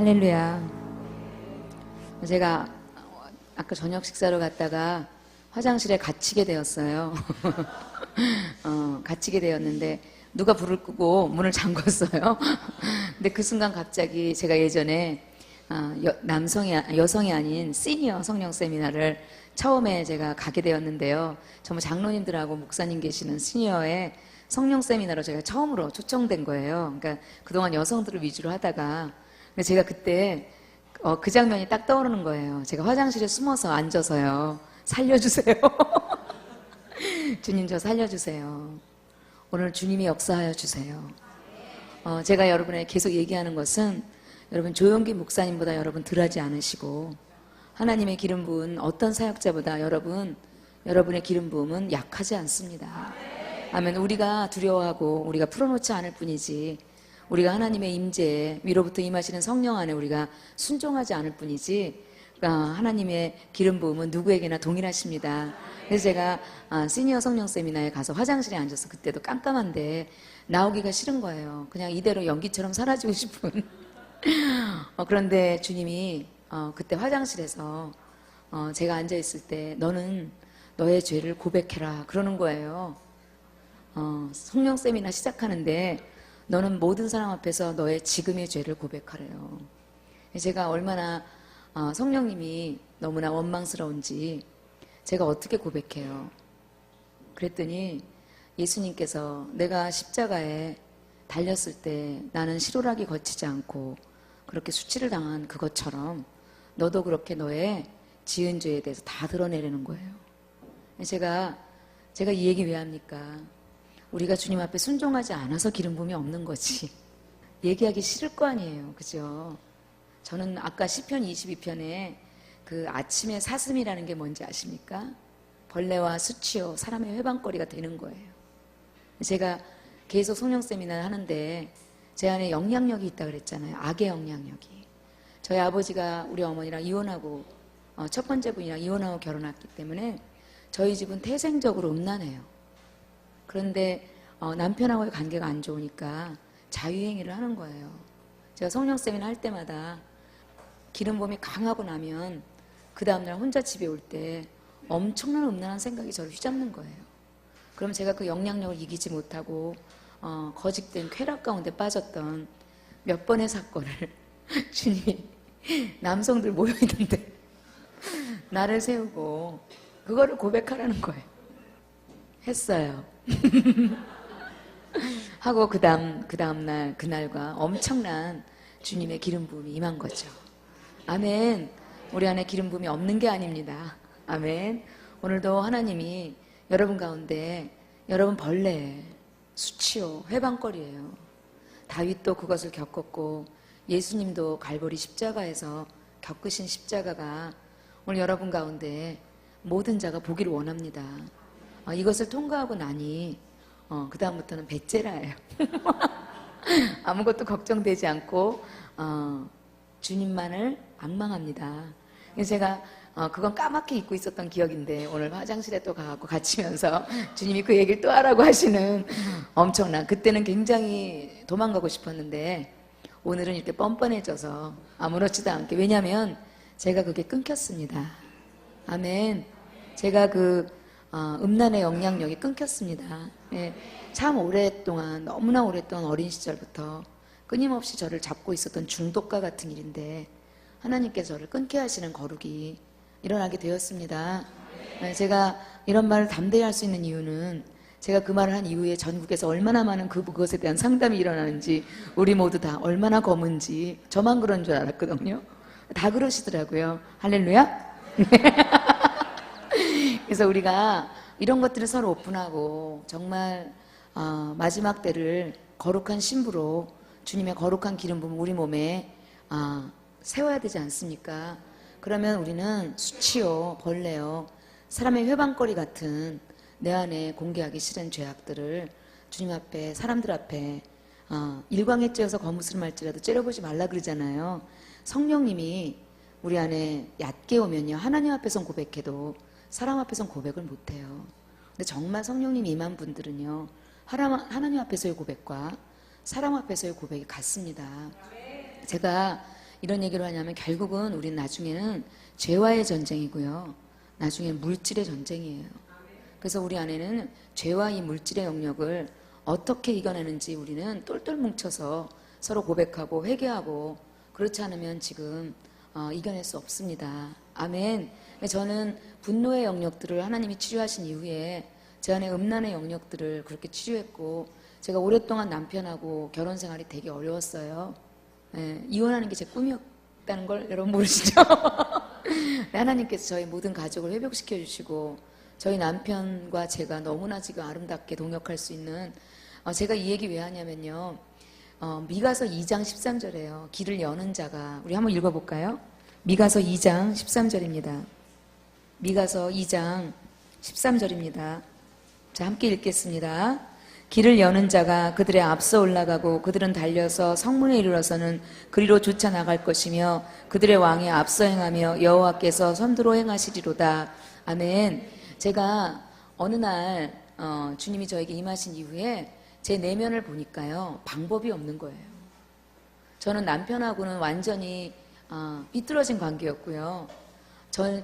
할렐루야. 제가 아까 저녁 식사로 갔다가 화장실에 갇히게 되었어요. 갇히게 되었는데 누가 불을 끄고 문을 잠궜어요. 근데 그 순간 갑자기 제가 예전에 여성이 아닌 시니어 성령 세미나를 처음에 제가 가게 되었는데요. 정말 장로님들하고 목사님 계시는 시니어의 성령 세미나로 제가 처음으로 초청된 거예요. 그러니까 그동안 여성들을 위주로 하다가 근데 제가 그때 그 장면이 딱 떠오르는 거예요. 제가 화장실에 숨어서 앉아서요. 살려주세요. 주님 저 살려주세요. 오늘 주님이 역사하여 주세요. 제가 여러분에게 계속 얘기하는 것은 여러분 조용기 목사님보다 여러분 덜하지 않으시고 하나님의 기름 부은 어떤 사역자보다 여러분의 기름 부음은 약하지 않습니다. 아멘. 우리가 두려워하고 우리가 풀어놓지 않을 뿐이지 우리가 하나님의 임재에 위로부터 임하시는 성령 안에 우리가 순종하지 않을 뿐이지 하나님의 기름 부음은 누구에게나 동일하십니다. 그래서 제가 시니어 성령 세미나에 가서 화장실에 앉아서 그때도 깜깜한데 나오기가 싫은 거예요. 그냥 이대로 연기처럼 사라지고 싶은 그런데 주님이 그때 화장실에서 제가 앉아있을 때 너는 너의 죄를 고백해라 그러는 거예요. 성령 세미나 시작하는데 너는 모든 사람 앞에서 너의 지금의 죄를 고백하래요. 제가 얼마나 성령님이 너무나 원망스러운지 제가 어떻게 고백해요. 그랬더니 예수님께서 내가 십자가에 달렸을 때 나는 실오라기 거치지 않고 그렇게 수치를 당한 그것처럼 너도 그렇게 너의 지은 죄에 대해서 다 드러내려는 거예요. 제가 이 얘기 왜 합니까? 우리가 주님 앞에 순종하지 않아서 기름 부음이 없는 거지. 얘기하기 싫을 거 아니에요. 그죠? 저는 아까 시편 22편에 그 아침의 사슴이라는 게 뭔지 아십니까? 벌레와 수치요 사람의 회방거리가 되는 거예요. 제가 계속 성령 세미나를 하는데 제 안에 영향력이 있다 그랬잖아요. 악의 영향력이. 저희 아버지가 우리 어머니랑 이혼하고 첫 번째 분이랑 이혼하고 결혼했기 때문에 저희 집은 태생적으로 음란해요. 그런데 남편하고의 관계가 안 좋으니까 자유행위를 하는 거예요. 제가 성령 세미나 할 때마다 기름 부음이 강하고 나면 그 다음날 혼자 집에 올 때 엄청난 음란한 생각이 저를 휘잡는 거예요. 그럼 제가 그 영향력을 이기지 못하고 거짓된 쾌락 가운데 빠졌던 몇 번의 사건을 주님이 남성들 모여있는데 나를 세우고 그거를 고백하라는 거예요. 했어요. 하고 그 다음날 그날과 엄청난 주님의 기름 부음이 임한 거죠. 아멘. 우리 안에 기름 부음이 없는 게 아닙니다. 아멘. 오늘도 하나님이 여러분 가운데 여러분 벌레, 수치요, 회방거리예요. 다윗도 그것을 겪었고 예수님도 갈보리 십자가에서 겪으신 십자가가 오늘 여러분 가운데 모든 자가 보기를 원합니다. 이것을 통과하고 나니 그 다음부터는 배째라예요. 아무것도 걱정되지 않고 주님만을 앙망합니다. 그래서 제가 그건 까맣게 잊고 있었던 기억인데 오늘 화장실에 또 가고 갇히면서 주님이 그 얘기를 또 하라고 하시는 엄청난 그때는 굉장히 도망가고 싶었는데 오늘은 이렇게 뻔뻔해져서 아무렇지도 않게 왜냐하면 제가 그게 끊겼습니다. 아멘. 제가 그 음란의 영향력이 끊겼습니다. 예, 참 오랫동안 너무나 오랫동안 어린 시절부터 끊임없이 저를 잡고 있었던 중독과 같은 일인데 하나님께서 저를 끊게 하시는 거룩이 일어나게 되었습니다. 제가 이런 말을 담대히 할 수 있는 이유는 제가 그 말을 한 이후에 전국에서 얼마나 많은 그것에 대한 상담이 일어나는지 우리 모두 다 얼마나 검은지 저만 그런 줄 알았거든요. 다 그러시더라고요. 할렐루야. 그래서 우리가 이런 것들을 서로 오픈하고 정말 마지막 때를 거룩한 신부로 주님의 거룩한 기름 부음 우리 몸에 세워야 되지 않습니까? 그러면 우리는 수치요, 벌레요, 사람의 회방거리 같은 내 안에 공개하기 싫은 죄악들을 주님 앞에, 사람들 앞에 일광에 쬐어서 거무스름할지라도 째려보지 말라 그러잖아요. 성령님이 우리 안에 얕게 오면요 하나님 앞에선 고백해도 사람 앞에선 고백을 못해요. 근데 정말 성령님이 임한 분들은요 하나님 앞에서의 고백과 사람 앞에서의 고백이 같습니다. 제가 이런 얘기를 하냐면 결국은 우리는 나중에는 죄와의 전쟁이고요. 나중에는 물질의 전쟁이에요. 그래서 우리 안에는 죄와 이 물질의 영역을 어떻게 이겨내는지 우리는 똘똘 뭉쳐서 서로 고백하고 회개하고 그렇지 않으면 지금 이겨낼 수 없습니다. 아멘. 저는 분노의 영역들을 하나님이 치료하신 이후에 제 안에 음란의 영역들을 그렇게 치료했고 제가 오랫동안 남편하고 결혼 생활이 되게 어려웠어요. 예, 이혼하는 게 제 꿈이었다는 걸 여러분 모르시죠? 하나님께서 저희 모든 가족을 회복시켜 주시고 저희 남편과 제가 너무나 지금 아름답게 동역할 수 있는 제가 이 얘기 왜 하냐면요. 미가서 2장 13절이에요. 길을 여는 자가 우리 한번 읽어볼까요? 미가서 2장 13절입니다. 미가서 2장 13절입니다. 자, 함께 읽겠습니다. 길을 여는 자가 그들의 앞서 올라가고 그들은 달려서 성문에 이르러서는 그리로 쫓아나갈 것이며 그들의 왕이 앞서 행하며 여호와께서 선두로 행하시리로다. 아멘. 제가 어느 날 주님이 저에게 임하신 이후에 제 내면을 보니까요. 방법이 없는 거예요. 저는 남편하고는 완전히 삐뚤어진 관계였고요.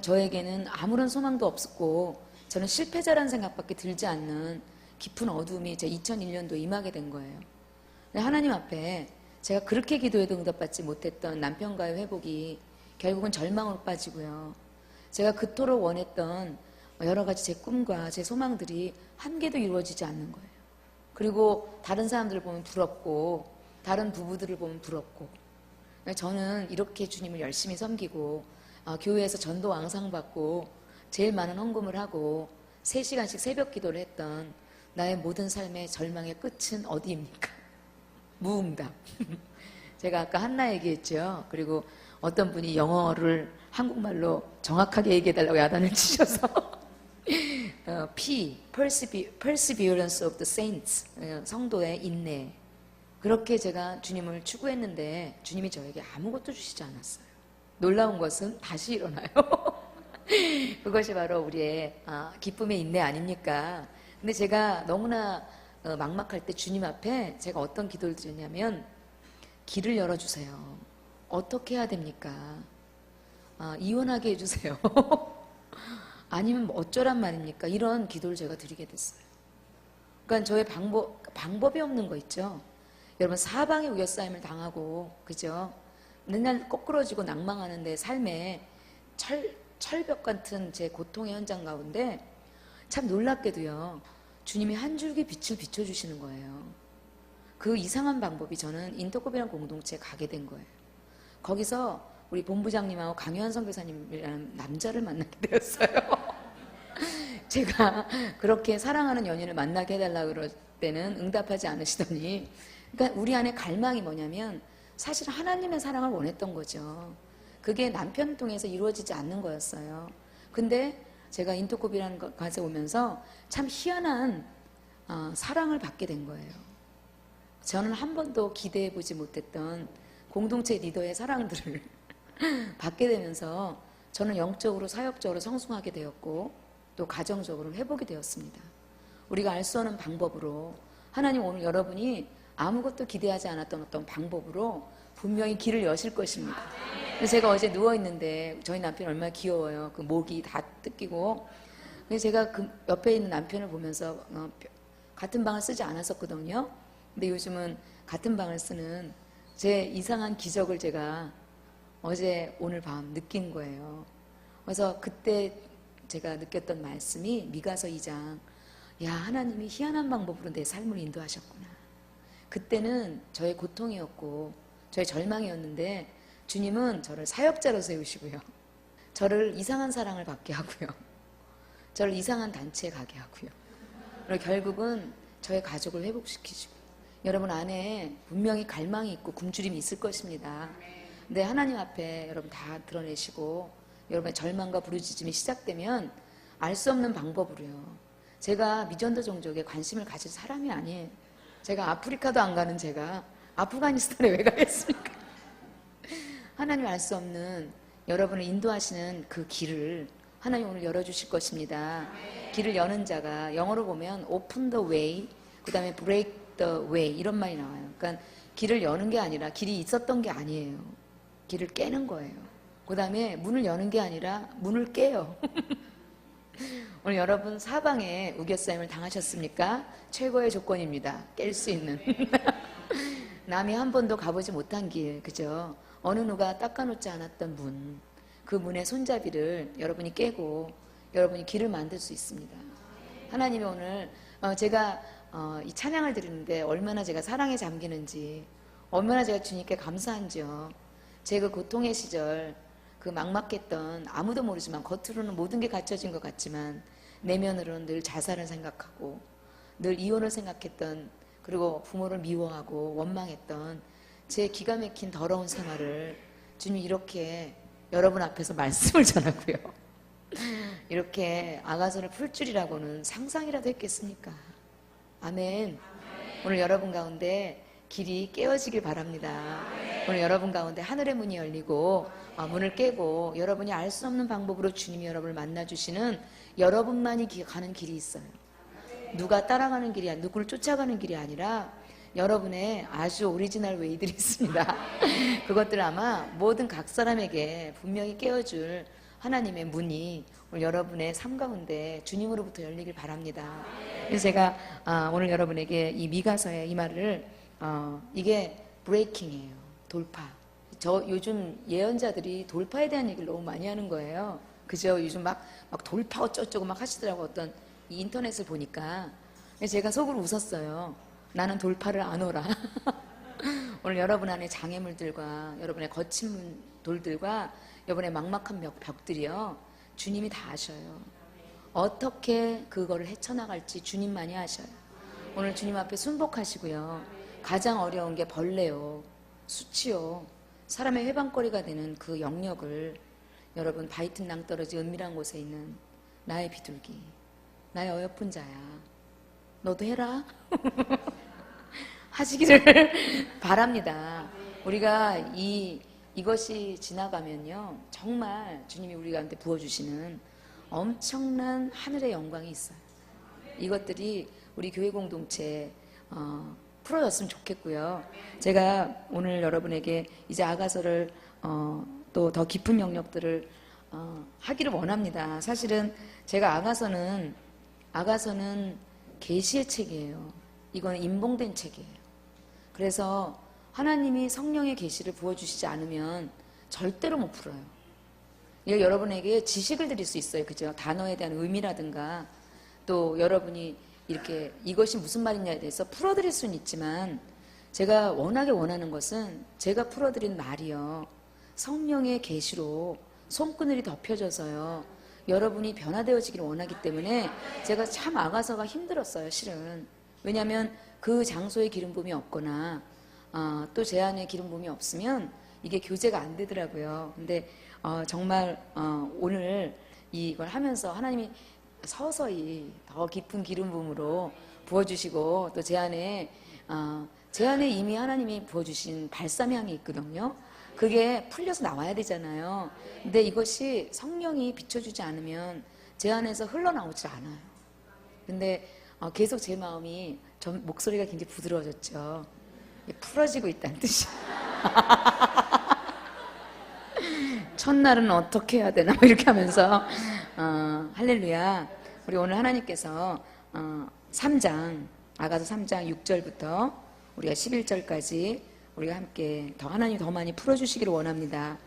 저에게는 아무런 소망도 없었고 저는 실패자라는 생각밖에 들지 않는 깊은 어두움이 제 2001년도에 임하게 된 거예요. 하나님 앞에 제가 그렇게 기도해도 응답받지 못했던 남편과의 회복이 결국은 절망으로 빠지고요. 제가 그토록 원했던 여러 가지 제 꿈과 제 소망들이 한 개도 이루어지지 않는 거예요. 그리고 다른 사람들을 보면 부럽고 다른 부부들을 보면 부럽고 저는 이렇게 주님을 열심히 섬기고 교회에서 전도 왕상받고 제일 많은 헌금을 하고 3시간씩 새벽 기도를 했던 나의 모든 삶의 절망의 끝은 어디입니까? 무응답. 제가 아까 한나 얘기했죠. 그리고 어떤 분이 영어를 한국말로 정확하게 얘기해달라고 야단을 치셔서 Perseverance of the Saints, 성도의 인내. 그렇게 제가 주님을 추구했는데 주님이 저에게 아무것도 주시지 않았어요. 놀라운 것은 다시 일어나요. 그것이 바로 우리의 기쁨의 인내 아닙니까? 근데 제가 너무나 막막할 때 주님 앞에 제가 어떤 기도를 드렸냐면 길을 열어주세요. 어떻게 해야 됩니까? 이혼하게 해주세요. 아니면 뭐 어쩌란 말입니까? 이런 기도를 제가 드리게 됐어요. 그러니까 저의 방법이 없는 거 있죠. 여러분 사방에 우겨싸임을 당하고 그죠? 맨날 거꾸러지고 낭망하는데 삶에 철벽 같은 제 고통의 현장 가운데 참 놀랍게도요. 주님이 한 줄기 빛을 비춰주시는 거예요. 그 이상한 방법이 저는 인터컵이라는 공동체에 가게 된 거예요. 거기서 우리 본부장님하고 강요한 선교사님이라는 남자를 만나게 되었어요. 제가 그렇게 사랑하는 연인을 만나게 해달라고 그럴 때는 응답하지 않으시더니 그러니까 우리 안에 갈망이 뭐냐면 사실 하나님의 사랑을 원했던 거죠. 그게 남편을 통해서 이루어지지 않는 거였어요. 근데 제가 인터콥이라는 곳에 오면서 참 희한한 사랑을 받게 된 거예요. 저는 한 번도 기대해보지 못했던 공동체 리더의 사랑들을 받게 되면서 저는 영적으로 사역적으로 성숙하게 되었고 또 가정적으로 회복이 되었습니다. 우리가 알 수 없는 방법으로 하나님 오늘 여러분이 아무것도 기대하지 않았던 어떤 방법으로 분명히 길을 여실 것입니다. 제가 어제 누워있는데 저희 남편이 얼마나 귀여워요. 그 목이 다 뜯기고 그래서 제가 그 옆에 있는 남편을 보면서 같은 방을 쓰지 않았었거든요. 근데 요즘은 같은 방을 쓰는 제 이상한 기적을 제가 어제 오늘 밤 느낀 거예요. 그래서 그때 제가 느꼈던 말씀이 미가서 2장 야 하나님이 희한한 방법으로 내 삶을 인도하셨구나. 그때는 저의 고통이었고 저의 절망이었는데 주님은 저를 사역자로 세우시고요. 저를 이상한 사랑을 받게 하고요. 저를 이상한 단체에 가게 하고요. 그리고 결국은 저의 가족을 회복시키시고 여러분 안에 분명히 갈망이 있고 굶주림이 있을 것입니다. 근데 하나님 앞에 여러분 다 드러내시고 여러분의 절망과 부르짖음이 시작되면 알 수 없는 방법으로요. 제가 미전도 종족에 관심을 가질 사람이 아니에요. 제가 아프리카도 안 가는 제가 아프가니스탄에 왜 가겠습니까? 하나님 알 수 없는 여러분을 인도하시는 그 길을 하나님 오늘 열어주실 것입니다. 길을 여는 자가 영어로 보면 open the way, 그 다음에 break the way 이런 말이 나와요. 그러니까 길을 여는 게 아니라 길이 있었던 게 아니에요. 길을 깨는 거예요. 그 다음에 문을 여는 게 아니라 문을 깨요. 오늘 여러분 사방에 우겨싸임을 당하셨습니까? 최고의 조건입니다. 깰 수 있는. 남이 한 번도 가보지 못한 길, 그죠? 어느 누가 닦아놓지 않았던 문, 그 문의 손잡이를 여러분이 깨고 여러분이 길을 만들 수 있습니다. 하나님이 오늘 제가 이 찬양을 드리는데 얼마나 제가 사랑에 잠기는지, 얼마나 제가 주님께 감사한지요. 제 그 고통의 시절, 그 막막했던, 아무도 모르지만 겉으로는 모든 게 갖춰진 것 같지만 내면으로는 늘 자살을 생각하고 늘 이혼을 생각했던, 그리고 부모를 미워하고 원망했던 제 기가 막힌 더러운 생활을 주님 이렇게 여러분 앞에서 말씀을 전하고요. 이렇게 아가서를 풀 줄이라고는 상상이라도 했겠습니까? 아멘. 오늘 여러분 가운데 길이 깨어지길 바랍니다. 오늘 여러분 가운데 하늘의 문이 열리고 문을 깨고 여러분이 알 수 없는 방법으로 주님이 여러분을 만나주시는 여러분만이 가는 길이 있어요. 누가 따라가는 길이 아니라, 누구를 쫓아가는 길이 아니라 여러분의 아주 오리지널 웨이들이 있습니다. 그것들 아마 모든 각 사람에게 분명히 깨워줄 하나님의 문이 오늘 여러분의 삶 가운데 주님으로부터 열리길 바랍니다. 그래서 제가 오늘 여러분에게 이 미가서의 이 말을 이게 브레이킹이에요. 돌파. 저 요즘 예언자들이 돌파에 대한 얘기를 너무 많이 하는 거예요. 그죠? 요즘 막 돌파 어쩌고저쩌고 막 하시더라고. 어떤 이 인터넷을 보니까. 제가 속으로 웃었어요. 나는 돌파를 안 오라. 오늘 여러분 안에 장애물들과 여러분의 거친 돌들과 여러분의 막막한 벽들이요, 주님이 다 아셔요. 어떻게 그거를 헤쳐나갈지 주님만이 아셔요. 오늘 주님 앞에 순복하시고요. 가장 어려운 게 벌레요, 수치요, 사람의 회방거리가 되는 그 영역을 여러분, 바이튼 낭떠러지 은밀한 곳에 있는 나의 비둘기, 나의 어여쁜 자야, 너도 해라. 하시기를 바랍니다. 우리가 이것이 지나가면요, 정말 주님이 우리 가운데 부어주시는 엄청난 하늘의 영광이 있어요. 이것들이 우리 교회 공동체에 풀어졌으면 좋겠고요. 제가 오늘 여러분에게 이제 아가서를 또 더 깊은 영역들을 하기를 원합니다. 사실은 제가 아가서는 계시의 책이에요. 이거는 인봉된 책이에요. 그래서 하나님이 성령의 계시를 부어주시지 않으면 절대로 못 풀어요. 이거 여러분에게 지식을 드릴 수 있어요. 그죠? 단어에 대한 의미라든가 또 여러분이 이렇게 이것이 무슨 말이냐에 대해서 풀어드릴 수는 있지만, 제가 워낙에 원하는 것은 제가 풀어드린 말이요, 성령의 계시로 손그늘이 덮여져서요, 여러분이 변화되어지기를 원하기 때문에 제가 참 아가서가 힘들었어요, 실은. 왜냐하면 그 장소에 기름 부음이 없거나 또 제 안에 기름 부음이 없으면 이게 교제가 안 되더라고요. 근데 정말 오늘 이걸 하면서 하나님이 서서히 더 깊은 기름 부음으로 부어주시고, 또 제 안에 이미 하나님이 부어주신 발삼향이 있거든요. 그게 풀려서 나와야 되잖아요. 근데 이것이 성령이 비춰주지 않으면 제 안에서 흘러나오질 않아요. 근데 계속 제 마음이, 목소리가 굉장히 부드러워졌죠. 풀어지고 있다는 뜻이에요. 첫날은 어떻게 해야 되나 이렇게 하면서 할렐루야. 우리 오늘 하나님께서 3장, 아가서 3장 6절부터 우리가 11절까지 우리가 함께 하나님이 더 많이 풀어주시기를 원합니다.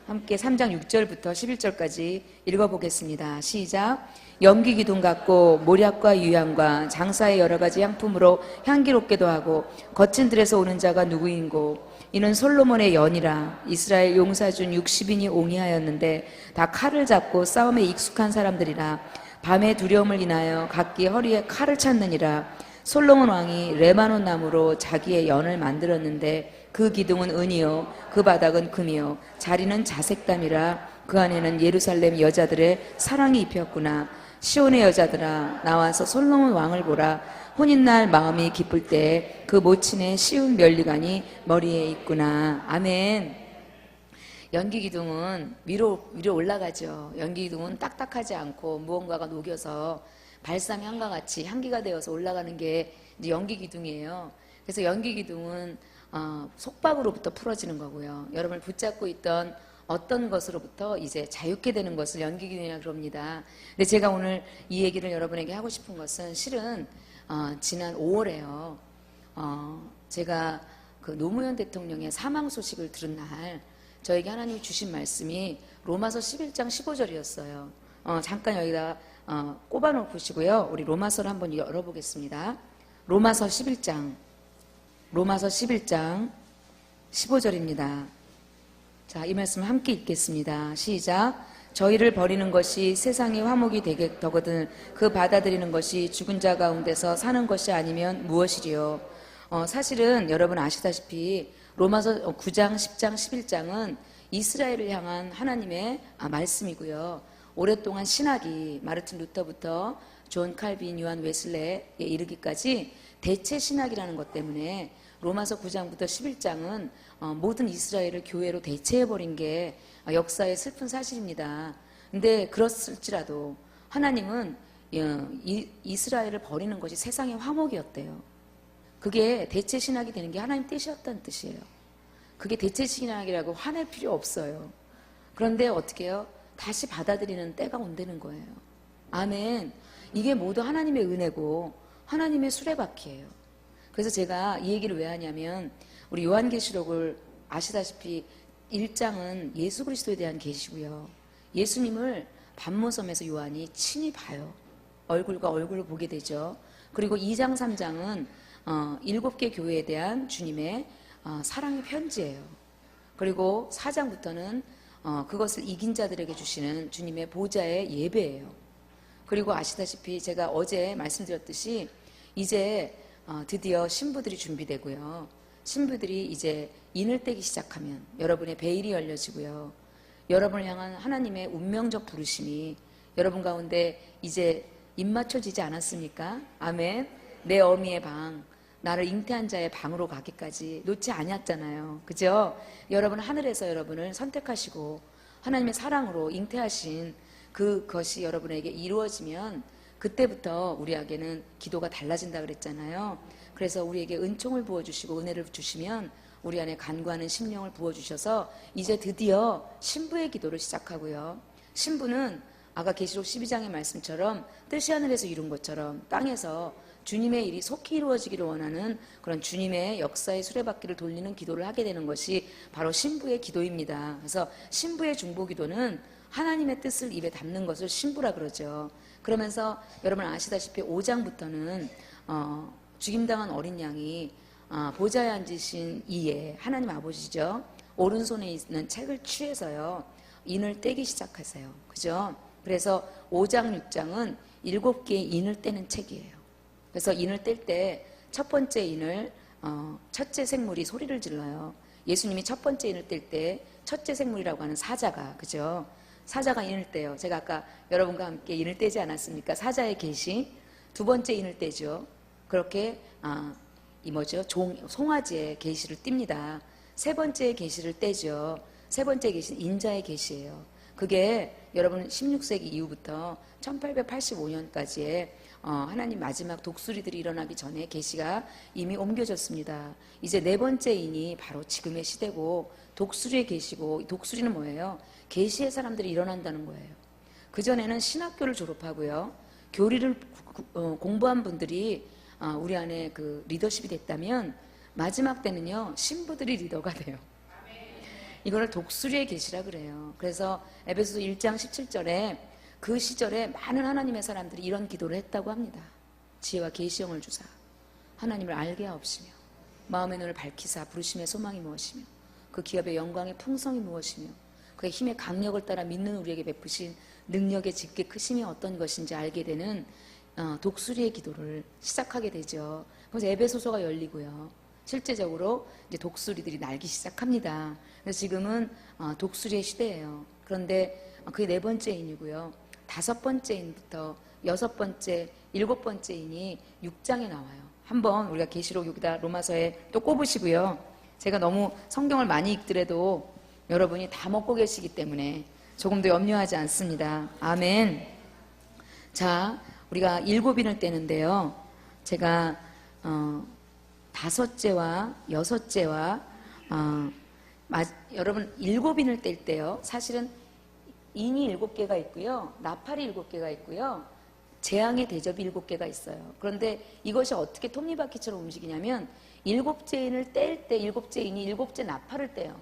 함께 3장 6절부터 11절까지 읽어보겠습니다. 시작. 연기 기둥 같고 모략과 유향과 장사의 여러 가지 향품으로 향기롭게도 하고 거친 들에서 오는 자가 누구인고, 이는 솔로몬의 연이라. 이스라엘 용사중 60인이 옹이하였는데 다 칼을 잡고 싸움에 익숙한 사람들이라. 밤의 두려움을 인하여 각기 허리에 칼을 찾느니라. 솔로몬 왕이 레바논 나무로 자기의 연을 만들었는데 그 기둥은 은이요 그 바닥은 금이요 자리는 자색담이라. 그 안에는 예루살렘 여자들의 사랑이 입혔구나. 시온의 여자들아, 나와서 솔로몬 왕을 보라. 혼인날 마음이 기쁠 때 그 모친의 시운 면류관이 머리에 있구나. 아멘. 연기 기둥은 위로 올라가죠. 연기 기둥은 딱딱하지 않고 무언가가 녹여서 발삼 향과 같이 향기가 되어서 올라가는 게 이제 연기 기둥이에요. 그래서 연기 기둥은 속박으로부터 풀어지는 거고요. 여러분을 붙잡고 있던 어떤 것으로부터 이제 자유케 되는 것을 연기균이라고 그럽니다. 근데 제가 오늘 이 얘기를 여러분에게 하고 싶은 것은 실은 지난 5월에요. 제가 그 노무현 대통령의 사망 소식을 들은 날 저에게 하나님이 주신 말씀이 로마서 11장 15절이었어요. 잠깐 여기다 꼽아 놓으시고요. 우리 로마서를 한번 열어보겠습니다. 로마서 11장 15절입니다. 자, 이 말씀 함께 읽겠습니다. 시작. 저희를 버리는 것이 세상의 화목이 되거든 그 받아들이는 것이 죽은 자 가운데서 사는 것이 아니면 무엇이리요. 사실은 여러분 아시다시피 로마서 9장, 10장, 11장은 이스라엘을 향한 하나님의 말씀이고요. 오랫동안 신학이 마르틴 루터부터 존 칼빈, 요한 웨슬레에 이르기까지 대체 신학이라는 것 때문에 로마서 9장부터 11장은 모든 이스라엘을 교회로 대체해버린 게 역사의 슬픈 사실입니다. 근데 그렇을지라도 하나님은 이스라엘을 버리는 것이 세상의 화목이었대요. 그게 대체 신학이 되는 게 하나님 뜻이었다는 뜻이에요. 그게 대체 신학이라고 화낼 필요 없어요. 그런데 어떻게 해요? 다시 받아들이는 때가 온다는 거예요. 아멘. 이게 모두 하나님의 은혜고 하나님의 수레바퀴예요. 그래서 제가 이 얘기를 왜 하냐면 우리 요한계시록을 아시다시피 1장은 예수 그리스도에 대한 계시고요. 예수님을 반모섬에서 요한이 친히 봐요. 얼굴과 얼굴을 보게 되죠. 그리고 2장 3장은 7개 교회에 대한 주님의 사랑의 편지예요. 그리고 4장부터는 그것을 이긴 자들에게 주시는 주님의 보좌의 예배예요. 그리고 아시다시피 제가 어제 말씀드렸듯이 이제 드디어 신부들이 준비되고요. 신부들이 이제 인을 떼기 시작하면 여러분의 베일이 열려지고요. 여러분을 향한 하나님의 운명적 부르심이 여러분 가운데 이제 입맞춰지지 않았습니까? 아멘. 내 어미의 방, 나를 잉태한 자의 방으로 가기까지 놓지 않았잖아요. 그죠? 여러분 하늘에서 여러분을 선택하시고 하나님의 사랑으로 잉태하신 그것이 여러분에게 이루어지면 그때부터 우리에게는 기도가 달라진다 그랬잖아요. 그래서 우리에게 은총을 부어주시고 은혜를 주시면 우리 안에 간구하는 심령을 부어주셔서 이제 드디어 신부의 기도를 시작하고요. 신부는 아까 계시록 12장의 말씀처럼 뜻이 하늘에서 이룬 것처럼 땅에서 주님의 일이 속히 이루어지기를 원하는 그런 주님의 역사의 수레바퀴를 돌리는 기도를 하게 되는 것이 바로 신부의 기도입니다. 그래서 신부의 중보기도는 하나님의 뜻을 입에 담는 것을 신부라 그러죠. 그러면서 여러분 아시다시피 5장부터는 죽임당한 어린 양이 보좌에 앉으신 이에 하나님 아버지죠. 오른손에 있는 책을 취해서요. 인을 떼기 시작하세요. 그죠? 그래서 5장, 6장은 7개의 인을 떼는 책이에요. 그래서 인을 뗄 때 첫 번째 인을 첫째 생물이 소리를 질러요. 예수님이 첫 번째 인을 뗄 때 첫째 생물이라고 하는 사자가, 그죠? 사자가 인을 떼요. 제가 아까 여러분과 함께 인을 떼지 않았습니까? 사자의 계시. 두 번째 인을 떼죠. 그렇게 송아지의 계시를 띱니다. 세 번째 계시를 떼죠. 세 번째 계시는 인자의 계시예요. 그게 여러분 16세기 이후부터 1885년까지의 하나님 마지막 독수리들이 일어나기 전에 계시가 이미 옮겨졌습니다. 이제 네 번째 인이 바로 지금의 시대고 독수리의 계시고, 독수리는 뭐예요? 계시의 사람들이 일어난다는 거예요. 그전에는 신학교를 졸업하고요. 교리를 공부한 분들이 우리 안에 그 리더십이 됐다면 마지막 때는요, 신부들이 리더가 돼요. 이거를 독수리의 계시라 그래요. 그래서 에베소서 1장 17절에 그 시절에 많은 하나님의 사람들이 이런 기도를 했다고 합니다. 지혜와 계시형을 주사 하나님을 알게 하옵시며 마음의 눈을 밝히사 부르심의 소망이 무엇이며 그 기업의 영광의 풍성이 무엇이며 그의 힘의 강력을 따라 믿는 우리에게 베푸신 능력의 짙게 크심이 어떤 것인지 알게 되는 독수리의 기도를 시작하게 되죠. 그래서 에베소서가 열리고요. 실제적으로 이제 독수리들이 날기 시작합니다. 그래서 지금은 독수리의 시대예요. 그런데 그게 네 번째 인이고요. 다섯 번째 인부터 여섯 번째, 일곱 번째 인이 6장에 나와요. 한번 우리가 계시록 여기다 로마서에 또 꼽으시고요. 제가 너무 성경을 많이 읽더라도 여러분이 다 먹고 계시기 때문에 조금 더 염려하지 않습니다. 아멘. 자, 우리가 일곱 인을 떼는데요. 제가 5째와 6째와 여러분 7인을 뗄 때요. 사실은 인이 7개가 있고요. 나팔이 7개가 있고요. 재앙의 대접이 7개가 있어요. 그런데 이것이 어떻게 톱니바퀴처럼 움직이냐면 7째 인을 뗄 때 7째 인이 7째 나팔을 떼요.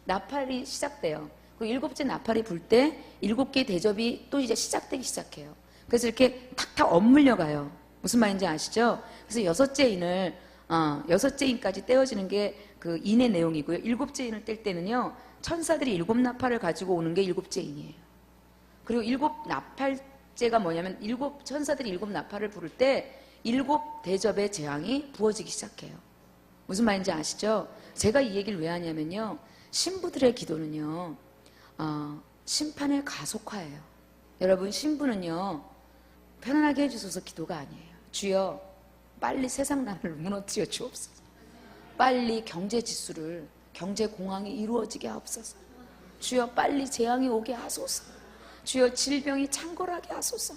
나팔이 시작돼요. 그리고 7째 나팔이 불 때 7개의 대접이 또 이제 시작되기 시작해요. 그래서 이렇게 탁탁 엇물려 가요. 무슨 말인지 아시죠? 그래서 6째 인을 6째 인까지 떼어지는 게 그 인의 내용이고요. 7째 인을 뗄 때는요. 천사들이 7나팔을 가지고 오는 게 7째 인이에요. 그리고 7나팔째가 뭐냐면 천사들이 7나팔을 부를 때 7대접의 재앙이 부어지기 시작해요. 무슨 말인지 아시죠? 제가 이 얘기를 왜 하냐면요. 신부들의 기도는요. 심판의 가속화예요. 여러분 신부는요. 편안하게 해주셔서 기도가 아니에요. 주여 빨리 세상 나라를 무너뜨려 주옵소서. 빨리 경제 지수를 경제 공황이 이루어지게 하옵소서. 주여 빨리 재앙이 오게 하소서. 주여 질병이 창궐하게 하소서.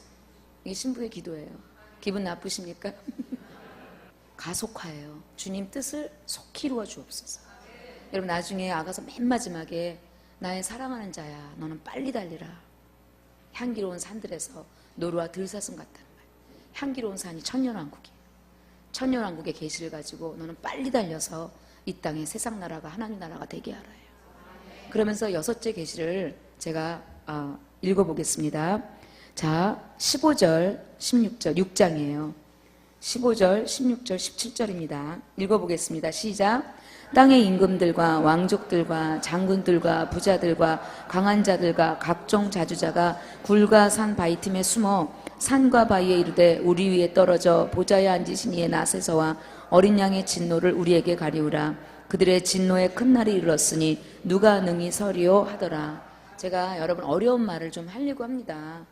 이게 신부의 기도예요. 기분 나쁘십니까? 가속화예요. 주님 뜻을 속히 이루어 주옵소서. 여러분 나중에 아가서 맨 마지막에 나의 사랑하는 자야 너는 빨리 달리라. 향기로운 산들에서 노루와 들사슴 같다는 말. 향기로운 산이 천년왕국이에요. 천년왕국의 계시를 가지고 너는 빨리 달려서 이 땅에 세상 나라가 하나님 나라가 되게 하라 해요. 그러면서 6째 계시를 제가 읽어보겠습니다. 자, 15절, 16절, 6장이에요. 15절, 16절, 17절입니다. 읽어보겠습니다. 시작. 땅의 임금들과 왕족들과 장군들과 부자들과 강한 자들과 각종 자주자가 굴과 산 바위 틈에 숨어 산과 바위에 이르되 우리 위에 떨어져 보좌에 앉으신 이의 낫에서와 어린 양의 진노를 우리에게 가리우라. 그들의 진노의 큰 날이 이르렀으니 누가 능히 서리오 하더라. 제가 여러분 어려운 말을 좀 하려고 합니다.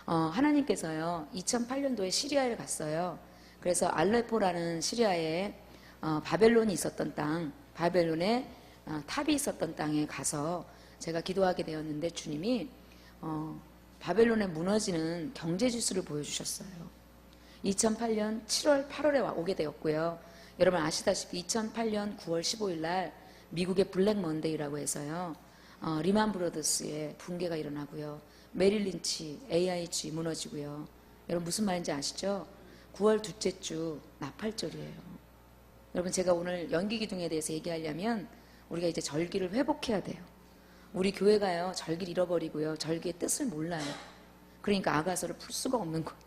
하나님께서요 2008년도에 시리아에 갔어요. 그래서 알레포라는 시리아에 바벨론이 있었던 땅, 바벨론에 탑이 있었던 땅에 가서 제가 기도하게 되었는데 주님이 바벨론에 무너지는 경제 지수를 보여주셨어요. 2008년 7월, 8월에 오게 되었고요. 여러분 아시다시피 2008년 9월 15일 날 미국의 블랙 먼데이라고 해서요. 리만 브로더스의 붕괴가 일어나고요. 메릴 린치, AIG 무너지고요. 여러분 무슨 말인지 아시죠? 9월 둘째 주 나팔절이에요. 여러분 제가 오늘 연기기둥에 대해서 얘기하려면 우리가 이제 절기를 회복해야 돼요. 우리 교회가요 절기를 잃어버리고요 절기의 뜻을 몰라요. 그러니까 아가서를 풀 수가 없는 거예요.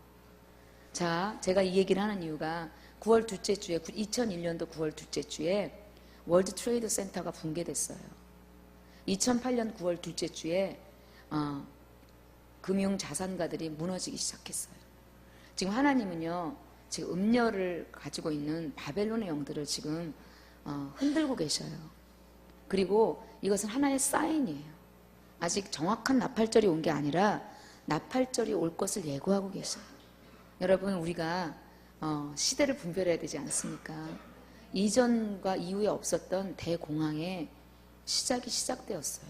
자, 제가 이 얘기를 하는 이유가 9월 둘째 주에 2001년도 9월 둘째 주에 월드 트레이드 센터가 붕괴됐어요. 2008년 9월 둘째 주에 금융 자산가들이 무너지기 시작했어요. 지금 하나님은요 지금 음녀를 가지고 있는 바벨론의 영들을 지금 흔들고 계셔요. 그리고 이것은 하나의 사인이에요. 아직 정확한 나팔절이 온 게 아니라 나팔절이 올 것을 예고하고 계셔요. 여러분 우리가 시대를 분별해야 되지 않습니까? 이전과 이후에 없었던 대공황의 시작이 시작되었어요.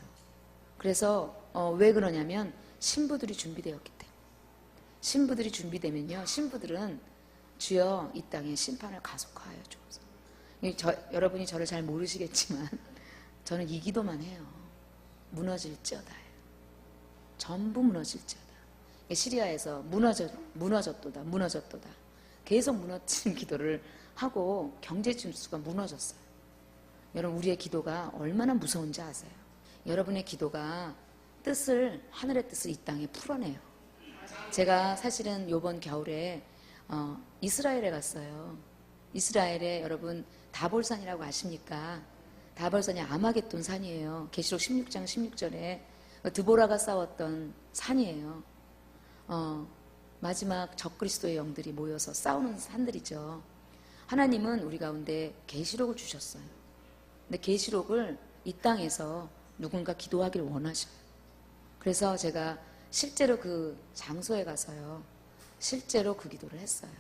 그래서 왜 그러냐면 신부들이 준비되었기 때문에. 신부들이 준비되면요 신부들은 주여 이 땅에 심판을 가속화하여 주옵소서. 여러분이 저를 잘 모르시겠지만 저는 이 기도만 해요. 무너질지어다. 전부 무너질지어다. 시리아에서 무너졌도다. 계속 무너지는 기도를 하고 경제 지수가 무너졌어요. 여러분 우리의 기도가 얼마나 무서운지 아세요? 여러분의 기도가 하늘의 뜻을 이 땅에 풀어내요. 제가 사실은 이번 겨울에 이스라엘에 갔어요. 이스라엘에 여러분 다볼산이라고 아십니까? 다볼산이 아마겟돈 산이에요. 계시록 16장 16절에 드보라가 싸웠던 산이에요. 마지막 적그리스도의 영들이 모여서 싸우는 산들이죠. 하나님은 우리 가운데 계시록을 주셨어요. 근데 계시록을 이 땅에서 누군가 기도하길 원하셔요. 그래서 제가 실제로 그 장소에 가서요. 실제로 그 기도를 했어요.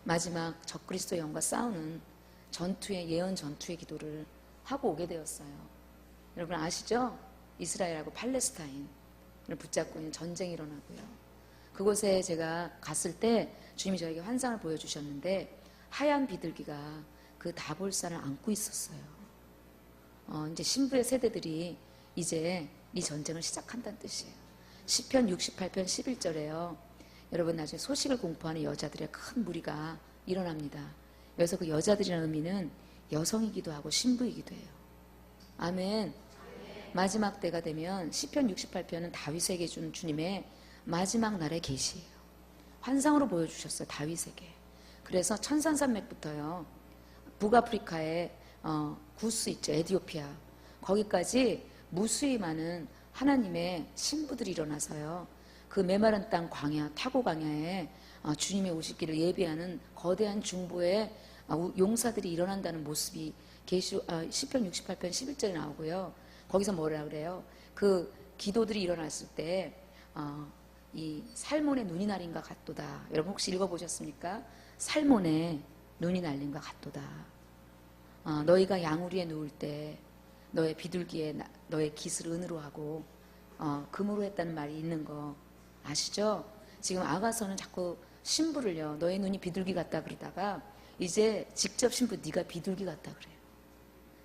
마지막 적그리스도의 영과 싸우는 예언 전투의 기도를 하고 오게 되었어요. 여러분 아시죠? 이스라엘하고 팔레스타인을 붙잡고 있는 전쟁이 일어나고요. 그곳에 제가 갔을 때 주님이 저에게 환상을 보여주셨는데 하얀 비둘기가 그 다볼산을 안고 있었어요. 이제 신부의 세대들이 이제 이 전쟁을 시작한다는 뜻이에요. 시편 68편 11절에요. 여러분 나중에 소식을 공포하는 여자들의 큰 무리가 일어납니다. 여기서 그 여자들이라는 의미는 여성이기도 하고 신부이기도 해요. 아멘. 마지막 때가 되면 시편 68편은 다윗에게 준 주님의 마지막 날의 계시예요. 환상으로 보여주셨어요. 다윗에게. 그래서 천산산맥부터요. 북아프리카에 구스 있죠. 에티오피아. 거기까지 무수히 많은 하나님의 신부들이 일어나서요. 그 메마른 땅 광야, 타고 광야에 주님의 오시기를 예비하는 거대한 중보의 용사들이 일어난다는 모습이 시편 68편 11절에 나오고요. 거기서 뭐라 그래요? 그 기도들이 일어났을 때 이 살몬의 눈이 날인가 같도다. 여러분 혹시 읽어보셨습니까? 살몬의 눈이 날림과 같도다. 너희가 양우리에 누울 때 너의 비둘기에 너의 깃을 은으로 하고 금으로 했다는 말이 있는 거 아시죠? 지금 아가서는 자꾸 신부를요, 너의 눈이 비둘기 같다 그러다가 이제 직접 신부 네가 비둘기 같다 그래요.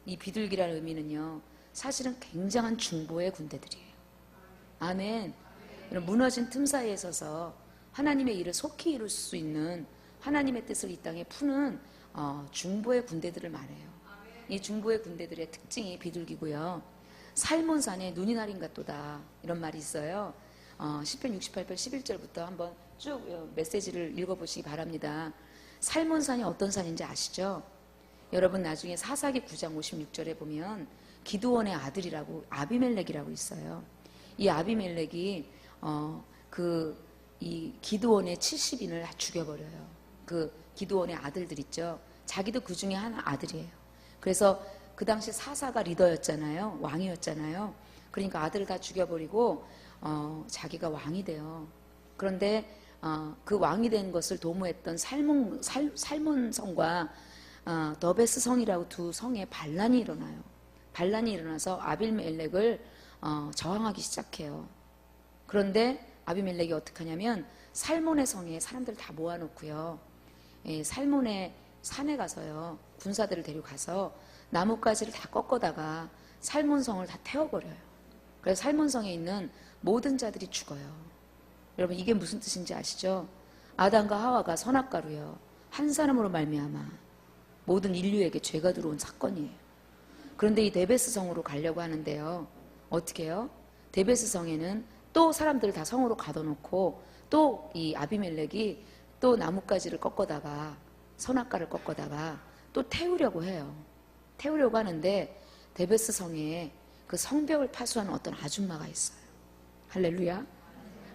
이 비둘기라는 의미는요, 사실은 굉장한 중보의 군대들이에요. 아멘. 이런 무너진 틈 사이에 서서 하나님의 일을 속히 이룰 수 있는 하나님의 뜻을 이 땅에 푸는 중보의 군대들을 말해요. 이 중보의 군대들의 특징이 비둘기고요. 살몬산에 눈이 날인 같도다 이런 말이 있어요. 시편 68편 11절부터 한번 쭉 메시지를 읽어보시기 바랍니다. 살몬산이 어떤 산인지 아시죠? 여러분 나중에 사사기 9장 56절에 보면 기드온의 아들이라고 아비멜렉이라고 있어요. 이 아비멜렉이 이 기드온의 70인을 죽여버려요. 그 기드온의 아들들 있죠. 자기도 그 중에 하나 아들이에요. 그래서 그 당시 사사가 리더였잖아요. 왕이었잖아요. 그러니까 아들을 다 죽여버리고 자기가 왕이 돼요. 그런데 그 왕이 된 것을 도모했던 살몬성과 더베스 성이라고 두 성에 반란이 일어나요. 반란이 일어나서 아비멜렉을 저항하기 시작해요. 그런데 아비멜렉이 어떻게 하냐면 살몬의 성에 사람들을 다 모아놓고요. 살몬의 산에 가서요. 군사들을 데려가서 나뭇가지를 다 꺾어다가 살몬성을 다 태워버려요. 그래서 살몬성에 있는 모든 자들이 죽어요. 여러분 이게 무슨 뜻인지 아시죠? 아담과 하와가 선악과로요. 한 사람으로 말미암아 모든 인류에게 죄가 들어온 사건이에요. 그런데 이 데베스 성으로 가려고 하는데요. 어떻게 해요? 데베스 성에는 또 사람들을 다 성으로 가둬놓고 또 이 아비멜렉이 또 나뭇가지를 꺾어다가 선악과를 꺾어다가 또 태우려고 해요. 태우려고 하는데 데베스 성에 그 성벽을 파수하는 어떤 아줌마가 있어요. 할렐루야.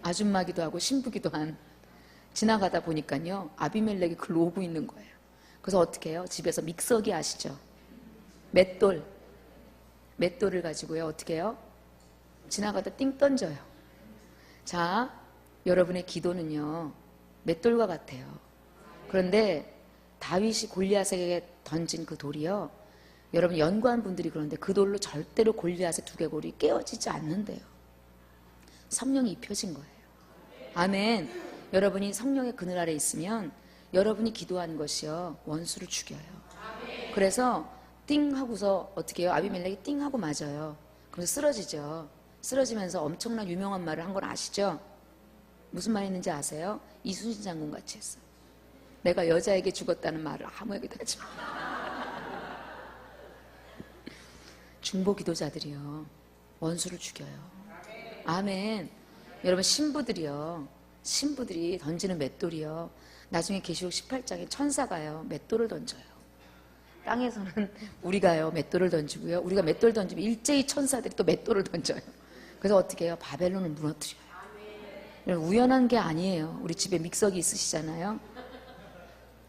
아줌마기도 하고 신부기도 한. 지나가다 보니까요 아비멜렉이 글로 오고 있는 거예요. 그래서 어떻게 해요? 집에서 믹서기 아시죠? 맷돌을 가지고요 어떻게 해요? 지나가다 띵 던져요. 자, 여러분의 기도는요 맷돌과 같아요. 그런데 다윗이 골리앗에게 던진 그 돌이요, 여러분 연구한 분들이 그런데 그 돌로 절대로 골리앗의 두개골이 깨어지지 않는데요. 성령이 입혀진 거예요. 아멘. 여러분이 성령의 그늘 아래 있으면 여러분이 기도한 것이요 원수를 죽여요. 그래서 띵 하고서 어떻게 해요? 아비멜렉이 띵 하고 맞아요. 그래서 쓰러지죠. 쓰러지면서 엄청난 유명한 말을 한 건 아시죠? 무슨 말 했는지 아세요? 이순신 장군 같이 했어요. 내가 여자에게 죽었다는 말을 아무에게도 하지 마. 중보 기도자들이요 원수를 죽여요. 아멘. 여러분 신부들이 던지는 맷돌이요 나중에 계시록 18장에 천사가요 맷돌을 던져요. 땅에서는 우리가요 맷돌을 던지고요, 우리가 맷돌 던지면 일제히 천사들이 또 맷돌을 던져요. 그래서 어떻게 해요? 바벨론을 무너뜨려요. 우연한 게 아니에요. 우리 집에 믹서기 있으시잖아요.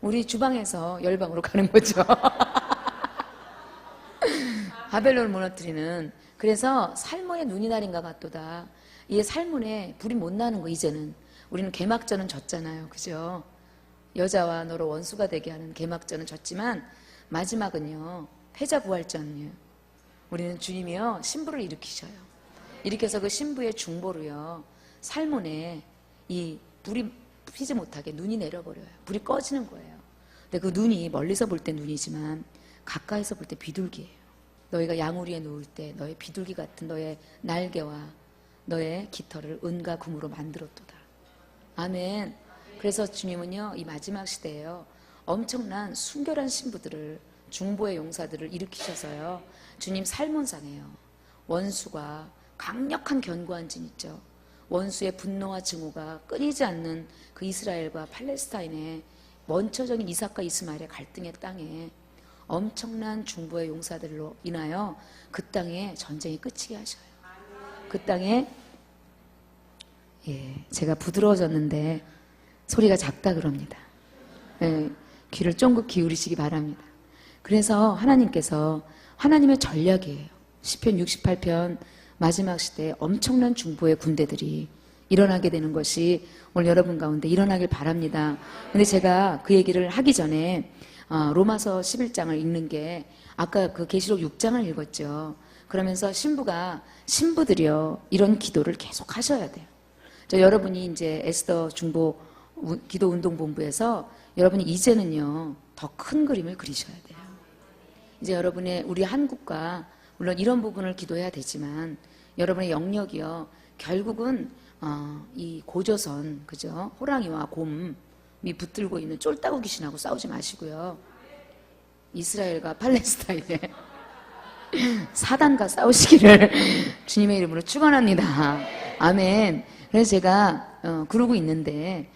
우리 주방에서 열방으로 가는 거죠. 바벨론을 무너뜨리는. 그래서 살몬의 눈이 날인가 같도다. 이 살몬에 불이 못 나는 거. 이제는 우리는 개막전은 졌잖아요. 그죠? 여자와 너로 원수가 되게 하는 개막전은 졌지만 마지막은요 패자부활전이에요. 우리는 주님이요 신부를 일으키셔요. 일으켜서 그 신부의 중보로요 살몬에 이 불이 피지 못하게 눈이 내려버려요. 불이 꺼지는 거예요. 근데 그 눈이 멀리서 볼 때 눈이지만 가까이서 볼 때 비둘기예요. 너희가 양우리에 누울 때 너의 비둘기 같은 너의 날개와 너의 깃털을 은과 금으로 만들었도다. 아멘. 그래서 주님은요, 이 마지막 시대에요, 엄청난 순결한 신부들을, 중보의 용사들을 일으키셔서요, 주님 살문상에요, 원수가 강력한 견고한 진 있죠. 원수의 분노와 증오가 끊이지 않는 그 이스라엘과 팔레스타인의 원초적인 이삭과 이스마엘의 갈등의 땅에 엄청난 중보의 용사들로 인하여 그 땅에 전쟁이 끝이게 하셔요. 그 땅에, 제가 부드러워졌는데 소리가 작다 그럽니다. 귀를 쫑긋 기울이시기 바랍니다. 그래서 하나님께서 하나님의 전략이에요. 시편 68편 마지막 시대에 엄청난 중보의 군대들이 일어나게 되는 것이 오늘 여러분 가운데 일어나길 바랍니다. 근데 제가 그 얘기를 하기 전에 로마서 11장을 읽는 게, 아까 그 계시록 6장을 읽었죠. 그러면서 신부들이요, 이런 기도를 계속 하셔야 돼요. 여러분이 이제 에스더 중보 기도 운동 본부에서 여러분이 이제는요, 더 큰 그림을 그리셔야 돼요. 이제 우리 한국과 물론 이런 부분을 기도해야 되지만 여러분의 영역이요, 결국은 이 고조선, 그죠? 호랑이와 곰이 붙들고 있는 쫄따구 귀신하고 싸우지 마시고요, 이스라엘과 팔레스타인의 사단과 싸우시기를 주님의 이름으로 축원합니다. 아멘. 그래서 제가 그러고 있는데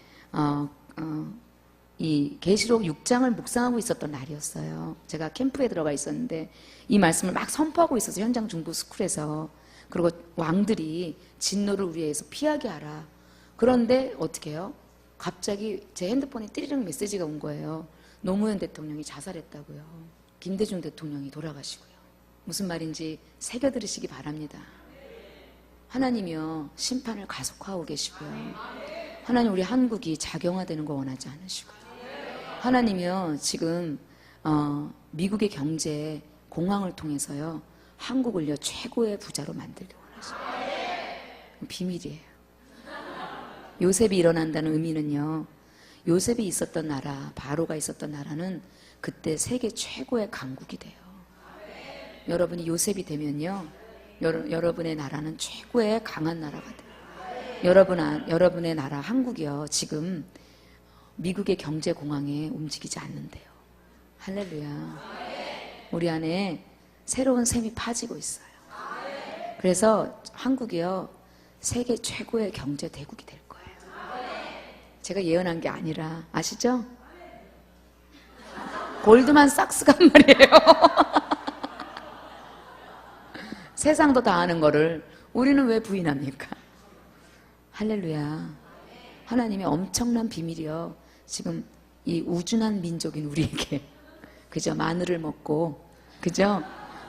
이 계시록 6장을 묵상하고 있었던 날이었어요. 제가 캠프에 들어가 있었는데 이 말씀을 막 선포하고 있어서 현장 중보 스쿨에서, 그리고 왕들이 진노를 우리에게서 피하게 하라. 그런데 어떻게 해요? 갑자기 제 핸드폰에 띠리링 메시지가 온 거예요. 노무현 대통령이 자살했다고요. 김대중 대통령이 돌아가시고요. 무슨 말인지 새겨 들으시기 바랍니다. 하나님이요, 심판을 가속화하고 계시고요, 하나님 우리 한국이 자경화되는 거 원하지 않으시고요, 하나님이요, 지금 미국의 경제 공황을 통해서요, 한국을요 최고의 부자로 만들기 원하시고요. 비밀이에요. 요셉이 일어난다는 의미는요, 요셉이 있었던 나라, 바로가 있었던 나라는 그때 세계 최고의 강국이 돼요. 여러분이 요셉이 되면요, 여러분의 나라는 최고의 강한 나라가 돼요. 여러분의 나라 한국이요, 지금 미국의 경제 공황에 움직이지 않는데요. 할렐루야. 우리 안에 새로운 샘이 파지고 있어요. 그래서 한국이요, 세계 최고의 경제 대국이 될 거예요. 제가 예언한 게 아니라, 아시죠? 골드만삭스가 말이에요. 세상도 다 아는 거를 우리는 왜 부인합니까? 할렐루야. 하나님의 엄청난 비밀이요, 지금 이 우준한 민족인 우리에게, 그죠? 마늘을 먹고, 그죠?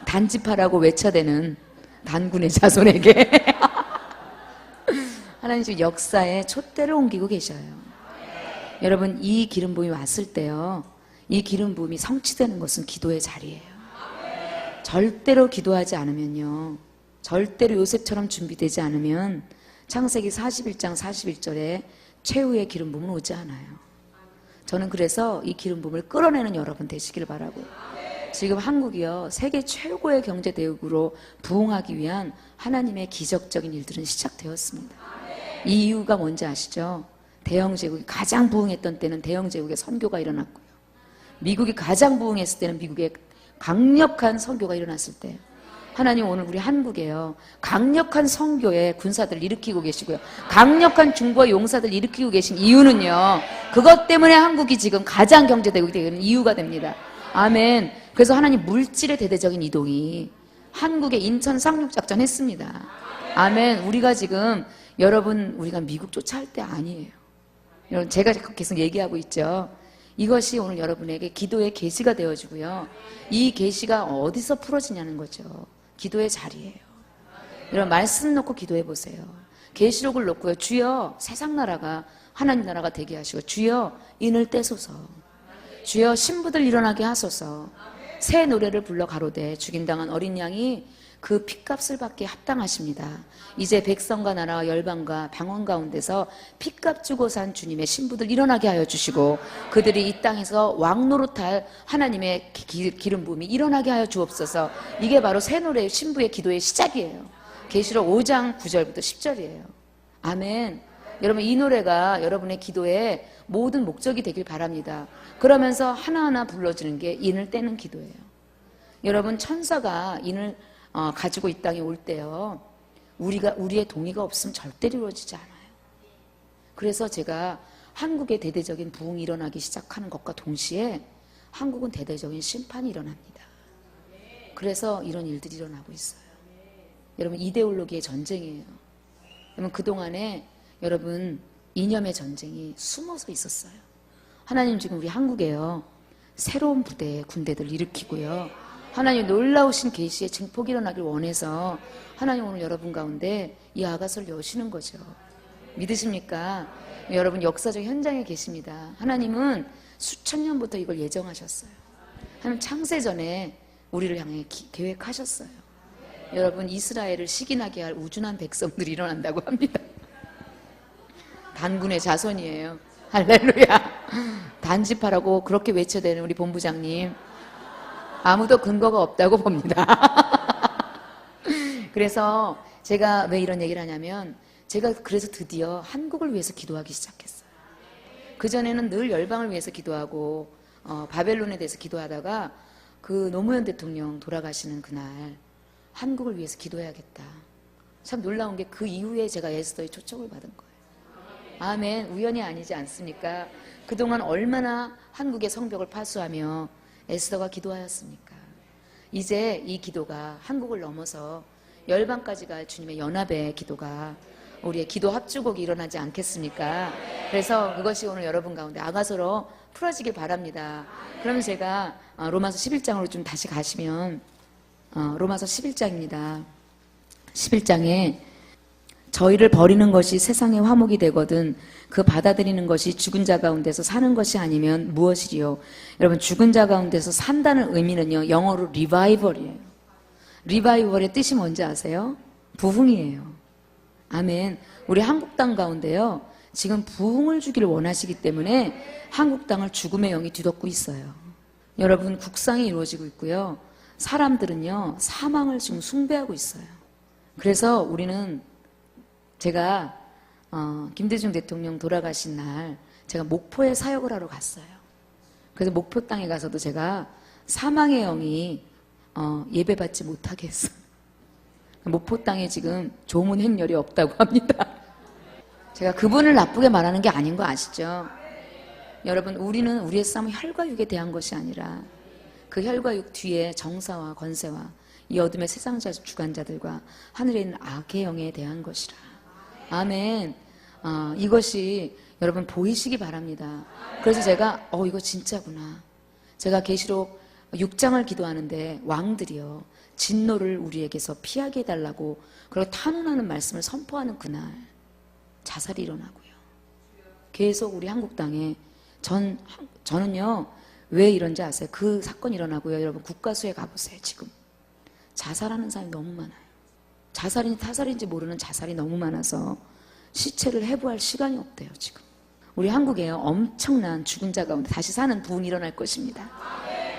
단집하라고 외쳐대는 단군의 자손에게 하나님 지금 역사의 촛대를 옮기고 계셔요. 여러분, 이 기름 부음이 왔을 때요, 이 기름 부음이 성취되는 것은 기도의 자리예요. 절대로 기도하지 않으면요, 절대로 요셉처럼 준비되지 않으면 창세기 41장 41절에 최후의 기름 부음은 오지 않아요. 저는 그래서 이 기름 부음을 끌어내는 여러분 되시길 바라고요. 지금 한국이요, 세계 최고의 경제 대국으로 부흥하기 위한 하나님의 기적적인 일들은 시작되었습니다. 이 이유가 뭔지 아시죠? 대영제국이 가장 부흥했던 때는 대영제국의 선교가 일어났고요, 미국이 가장 부흥했을 때는 미국의 강력한 선교가 일어났을 때, 하나님 오늘 우리 한국에요, 강력한 선교의 군사들을 일으키고 계시고요, 강력한 중보의 용사들을 일으키고 계신 이유는요, 그것 때문에 한국이 지금 가장 경제대국이 되는 이유가 됩니다. 아멘. 그래서 하나님 물질의 대대적인 이동이 한국에 인천 상륙작전 했습니다. 아멘. 우리가 지금, 여러분, 우리가 미국 쫓아할 때 아니에요. 여러분, 제가 계속 얘기하고 있죠. 이것이 오늘 여러분에게 기도의 계시가 되어지고요, 이 계시가 어디서 풀어지냐는 거죠. 기도의 자리예요. 여러분, 말씀 놓고 기도해 보세요. 계시록을 놓고요, 주여 세상 나라가 하나님 나라가 되게 하시고, 주여 인을 떼소서, 주여 신부들 일어나게 하소서, 새 노래를 불러 가로되 죽임당한 어린 양이 그 핏값을 받기에 합당하십니다. 이제 백성과 나라와 열방과 방언 가운데서 핏값 주고 산 주님의 신부들 일어나게 하여 주시고 그들이 이 땅에서 왕노릇할 하나님의 기름 부음이 일어나게 하여 주옵소서. 이게 바로 새 노래 신부의 기도의 시작이에요. 계시록 5장 9절부터 10절이에요. 아멘. 여러분 이 노래가 여러분의 기도의 모든 목적이 되길 바랍니다. 그러면서 하나하나 불러주는 게 인을 떼는 기도예요. 여러분 천사가 인을 가지고 이 땅에 올 때요, 우리의 동의가 없으면 절대로 이루어지지 않아요. 그래서 제가 한국의 대대적인 부흥이 일어나기 시작하는 것과 동시에 한국은 대대적인 심판이 일어납니다. 그래서 이런 일들이 일어나고 있어요. 여러분 이데올로기의 전쟁이에요. 여러분 그동안에 여러분 이념의 전쟁이 숨어서 있었어요. 하나님 지금 우리 한국에요, 새로운 부대의 군대들을 일으키고요, 하나님 놀라우신 계시의 증폭이 일어나길 원해서 하나님 오늘 여러분 가운데 이 아가서를 여시는 거죠. 믿으십니까? 여러분 역사적 현장에 계십니다. 하나님은 수천 년부터 이걸 예정하셨어요. 하나님 창세전에 우리를 향해 계획하셨어요. 여러분 이스라엘을 시기나게 할 우준한 백성들이 일어난다고 합니다. 단군의 자손이에요. 할렐루야. 단지파라고 그렇게 외쳐대는 우리 본부장님, 아무도 근거가 없다고 봅니다. 그래서 제가 왜 이런 얘기를 하냐면, 제가 그래서 드디어 한국을 위해서 기도하기 시작했어요. 그전에는 늘 열방을 위해서 기도하고 바벨론에 대해서 기도하다가 그 노무현 대통령 돌아가시는 그날 한국을 위해서 기도해야겠다. 참 놀라운 게 그 이후에 제가 에스더의 초청을 받은 거예요. 아멘. 우연이 아니지 않습니까? 그동안 얼마나 한국의 성벽을 파수하며 에스더가 기도하였습니까? 이제 이 기도가 한국을 넘어서 열방까지 갈 주님의 연합의 기도가 우리의 기도 합주곡이 일어나지 않겠습니까? 그래서 그것이 오늘 여러분 가운데 아가서로 풀어지길 바랍니다. 그러면 제가 로마서 11장으로 좀 다시 가시면, 로마서 11장입니다. 11장에 저희를 버리는 것이 세상의 화목이 되거든 그 받아들이는 것이 죽은 자 가운데서 사는 것이 아니면 무엇이리요? 여러분 죽은 자 가운데서 산다는 의미는요, 영어로 리바이벌이에요. 리바이벌의 뜻이 뭔지 아세요? 부흥이에요. 아멘. 우리 한국 땅 가운데요, 지금 부흥을 주기를 원하시기 때문에 한국 땅을 죽음의 영이 뒤덮고 있어요. 여러분 국상이 이루어지고 있고요, 사람들은요 사망을 지금 숭배하고 있어요. 그래서 우리는, 제가 김대중 대통령 돌아가신 날 제가 목포에 사역을 하러 갔어요. 그래서 목포 땅에 가서도 제가 사망의 영이 예배받지 못하게 했어요. 목포 땅에 지금 조문 행렬이 없다고 합니다. 제가 그분을 나쁘게 말하는 게 아닌 거 아시죠? 여러분 우리는 우리의 싸움은 혈과 육에 대한 것이 아니라 그 혈과 육 뒤에 정사와 권세와 이 어둠의 세상 주관자들과 하늘에 있는 악의 영에 대한 것이라. 아멘. 이것이 여러분 보이시기 바랍니다. 그래서 제가 이거 진짜구나. 제가 계시록 6장을 기도하는데 왕들이요 진노를 우리에게서 피하게 해달라고 그리고 탄원하는 말씀을 선포하는 그날 자살이 일어나고요. 계속 우리 한국 땅에 저는요 왜 이런지 아세요? 그 사건이 일어나고요. 여러분 국가수에 가보세요. 지금 자살하는 사람이 너무 많아요. 자살인지 타살인지 모르는 자살이 너무 많아서 시체를 해부할 시간이 없대요. 지금 우리 한국에요 엄청난 죽은 자 가운데 다시 사는 부흥이 일어날 것입니다.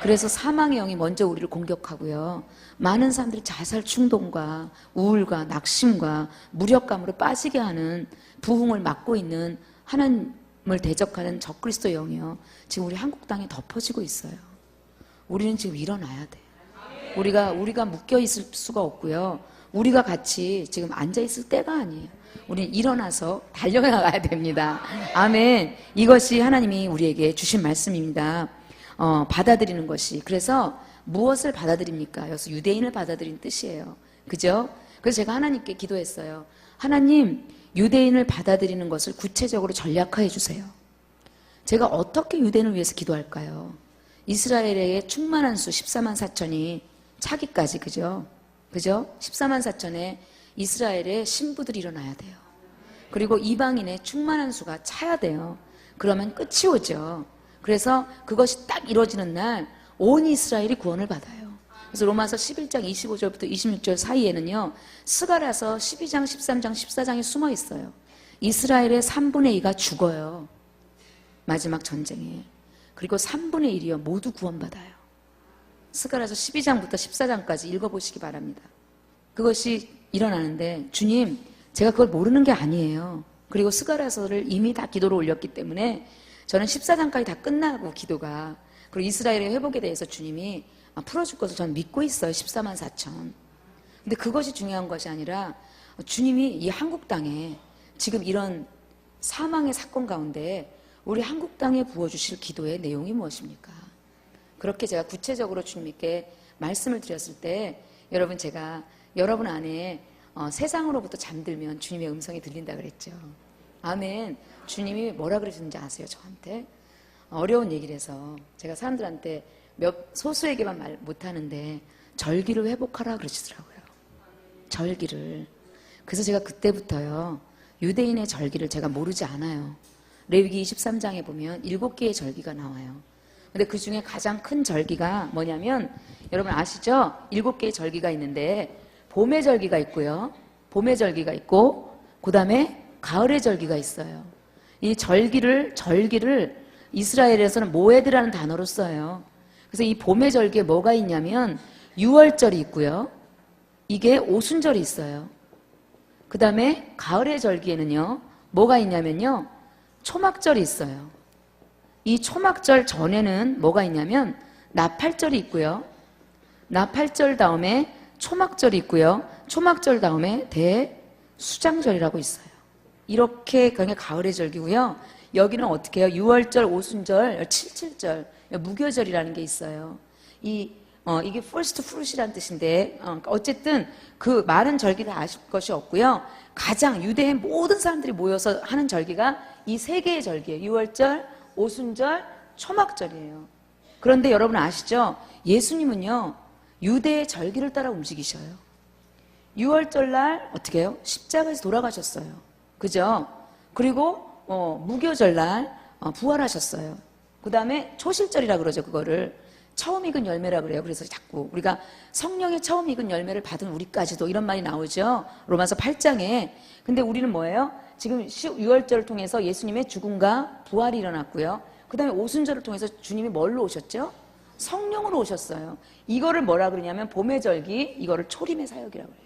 그래서 사망의 영이 먼저 우리를 공격하고요, 많은 사람들이 자살 충동과 우울과 낙심과 무력감으로 빠지게 하는 부흥을 막고 있는 하나님을 대적하는 적그리스도의 영이요 지금 우리 한국 땅에 덮어지고 있어요. 우리는 지금 일어나야 돼요. 우리가 묶여 있을 수가 없고요, 우리가 같이 지금 앉아 있을 때가 아니에요. 우리는 일어나서 달려나가야 됩니다. 아멘. 이것이 하나님이 우리에게 주신 말씀입니다. 받아들이는 것이. 그래서 무엇을 받아들입니까? 여기서 유대인을 받아들이는 뜻이에요. 그죠? 그래서 제가 하나님께 기도했어요. 하나님, 유대인을 받아들이는 것을 구체적으로 전략화해 주세요. 제가 어떻게 유대인을 위해서 기도할까요? 이스라엘의 충만한 수 14만 4천이 차기까지, 그죠? 14만 4천에 이스라엘의 신부들이 일어나야 돼요. 그리고 이방인의 충만한 수가 차야 돼요. 그러면 끝이 오죠. 그래서 그것이 딱 이루어지는 날 온 이스라엘이 구원을 받아요. 그래서 로마서 11장 25절부터 26절 사이에는요, 스가랴서 12장, 13장, 14장이 숨어 있어요. 이스라엘의 3분의 2가 죽어요. 마지막 전쟁에. 그리고 3분의 1이요 모두 구원받아요. 스가랴서 12장부터 14장까지 읽어보시기 바랍니다. 그것이 일어나는데 주님, 제가 그걸 모르는 게 아니에요. 그리고 스가랴서를 이미 다 기도로 올렸기 때문에 저는 14장까지 다 끝나고 기도가, 그리고 이스라엘의 회복에 대해서 주님이 풀어줄 것을 저는 믿고 있어요. 14만 4천. 근데 그것이 중요한 것이 아니라 주님이 이 한국 땅에 지금 이런 사망의 사건 가운데 우리 한국 땅에 부어주실 기도의 내용이 무엇입니까? 그렇게 제가 구체적으로 주님께 말씀을 드렸을 때 여러분, 제가 여러분 안에 세상으로부터 잠들면 주님의 음성이 들린다 그랬죠. 아멘. 주님이 뭐라 그러셨는지 아세요? 저한테 어려운 얘기를 해서 제가 사람들한테 몇 소수에게만 말 못하는데 절기를 회복하라 그러시더라고요. 절기를. 그래서 제가 그때부터요, 유대인의 절기를 제가 모르지 않아요. 레위기 23장에 보면 7개의 절기가 나와요. 근데 그 중에 가장 큰 절기가 뭐냐면, 여러분 아시죠? 7개의 절기가 있는데 봄의 절기가 있고요, 봄의 절기가 있고, 그 다음에 가을의 절기가 있어요. 이 절기를 이스라엘에서는 모에드라는 단어로 써요. 그래서 이 봄의 절기에 뭐가 있냐면 유월절이 있고요, 이게 오순절이 있어요. 그 다음에 가을의 절기에는요 뭐가 있냐면요 초막절이 있어요. 이 초막절 전에는 뭐가 있냐면 나팔절이 있고요, 나팔절 다음에 초막절이 있고요, 초막절 다음에 대수장절이라고 있어요. 이렇게 그게 가을의 절기고요. 여기는 어떻게 해요? 6월절, 오순절, 77절, 무교절이라는 게 있어요. 이게 first fruit이라는 뜻인데, 어쨌든 그 많은 절기를 아실 것이 없고요. 가장 유대의 모든 사람들이 모여서 하는 절기가 이 3개의 절기예요. 6월절, 오순절, 초막절이에요. 그런데 여러분 아시죠? 예수님은요 유대의 절기를 따라 움직이셔요. 6월절 날 어떻게 해요? 십자가에서 돌아가셨어요. 그죠? 그리고 무교절 날 부활하셨어요. 그 다음에 초실절이라 그러죠. 그거를 처음 익은 열매라 그래요. 그래서 자꾸 우리가 성령의 처음 익은 열매를 받은 우리까지도 이런 말이 나오죠. 로마서 8장에. 근데 우리는 뭐예요? 지금 6월절을 통해서 예수님의 죽음과 부활이 일어났고요. 그 다음에 오순절을 통해서 주님이 뭘로 오셨죠? 성령으로 오셨어요. 이거를 뭐라 그러냐면 봄의 절기, 이거를 초림의 사역이라고 해요.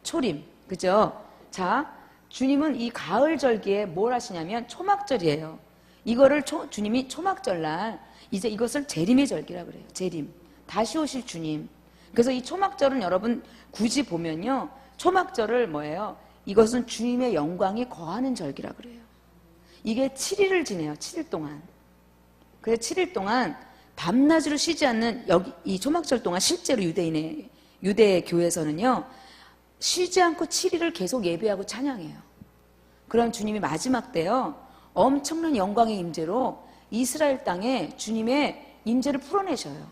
초림. 그죠? 자, 주님은 이 가을 절기에 뭘 하시냐면 초막절이에요. 이거를 주님이 초막절날 이제 이것을 재림의 절기라 그래요. 재림. 다시 오실 주님. 그래서 이 초막절은 여러분 굳이 보면요, 초막절을 뭐예요? 이것은 주님의 영광이 거하는 절기라 그래요. 이게 7일을 지내요. 7일 동안. 그래서 7일 동안 밤낮으로 쉬지 않는 이 초막절 동안 실제로 유대 교회에서는요 쉬지 않고 7일을 계속 예배하고 찬양해요. 그럼 주님이 마지막 때요 엄청난 영광의 임재로 이스라엘 땅에 주님의 임재를 풀어내셔요.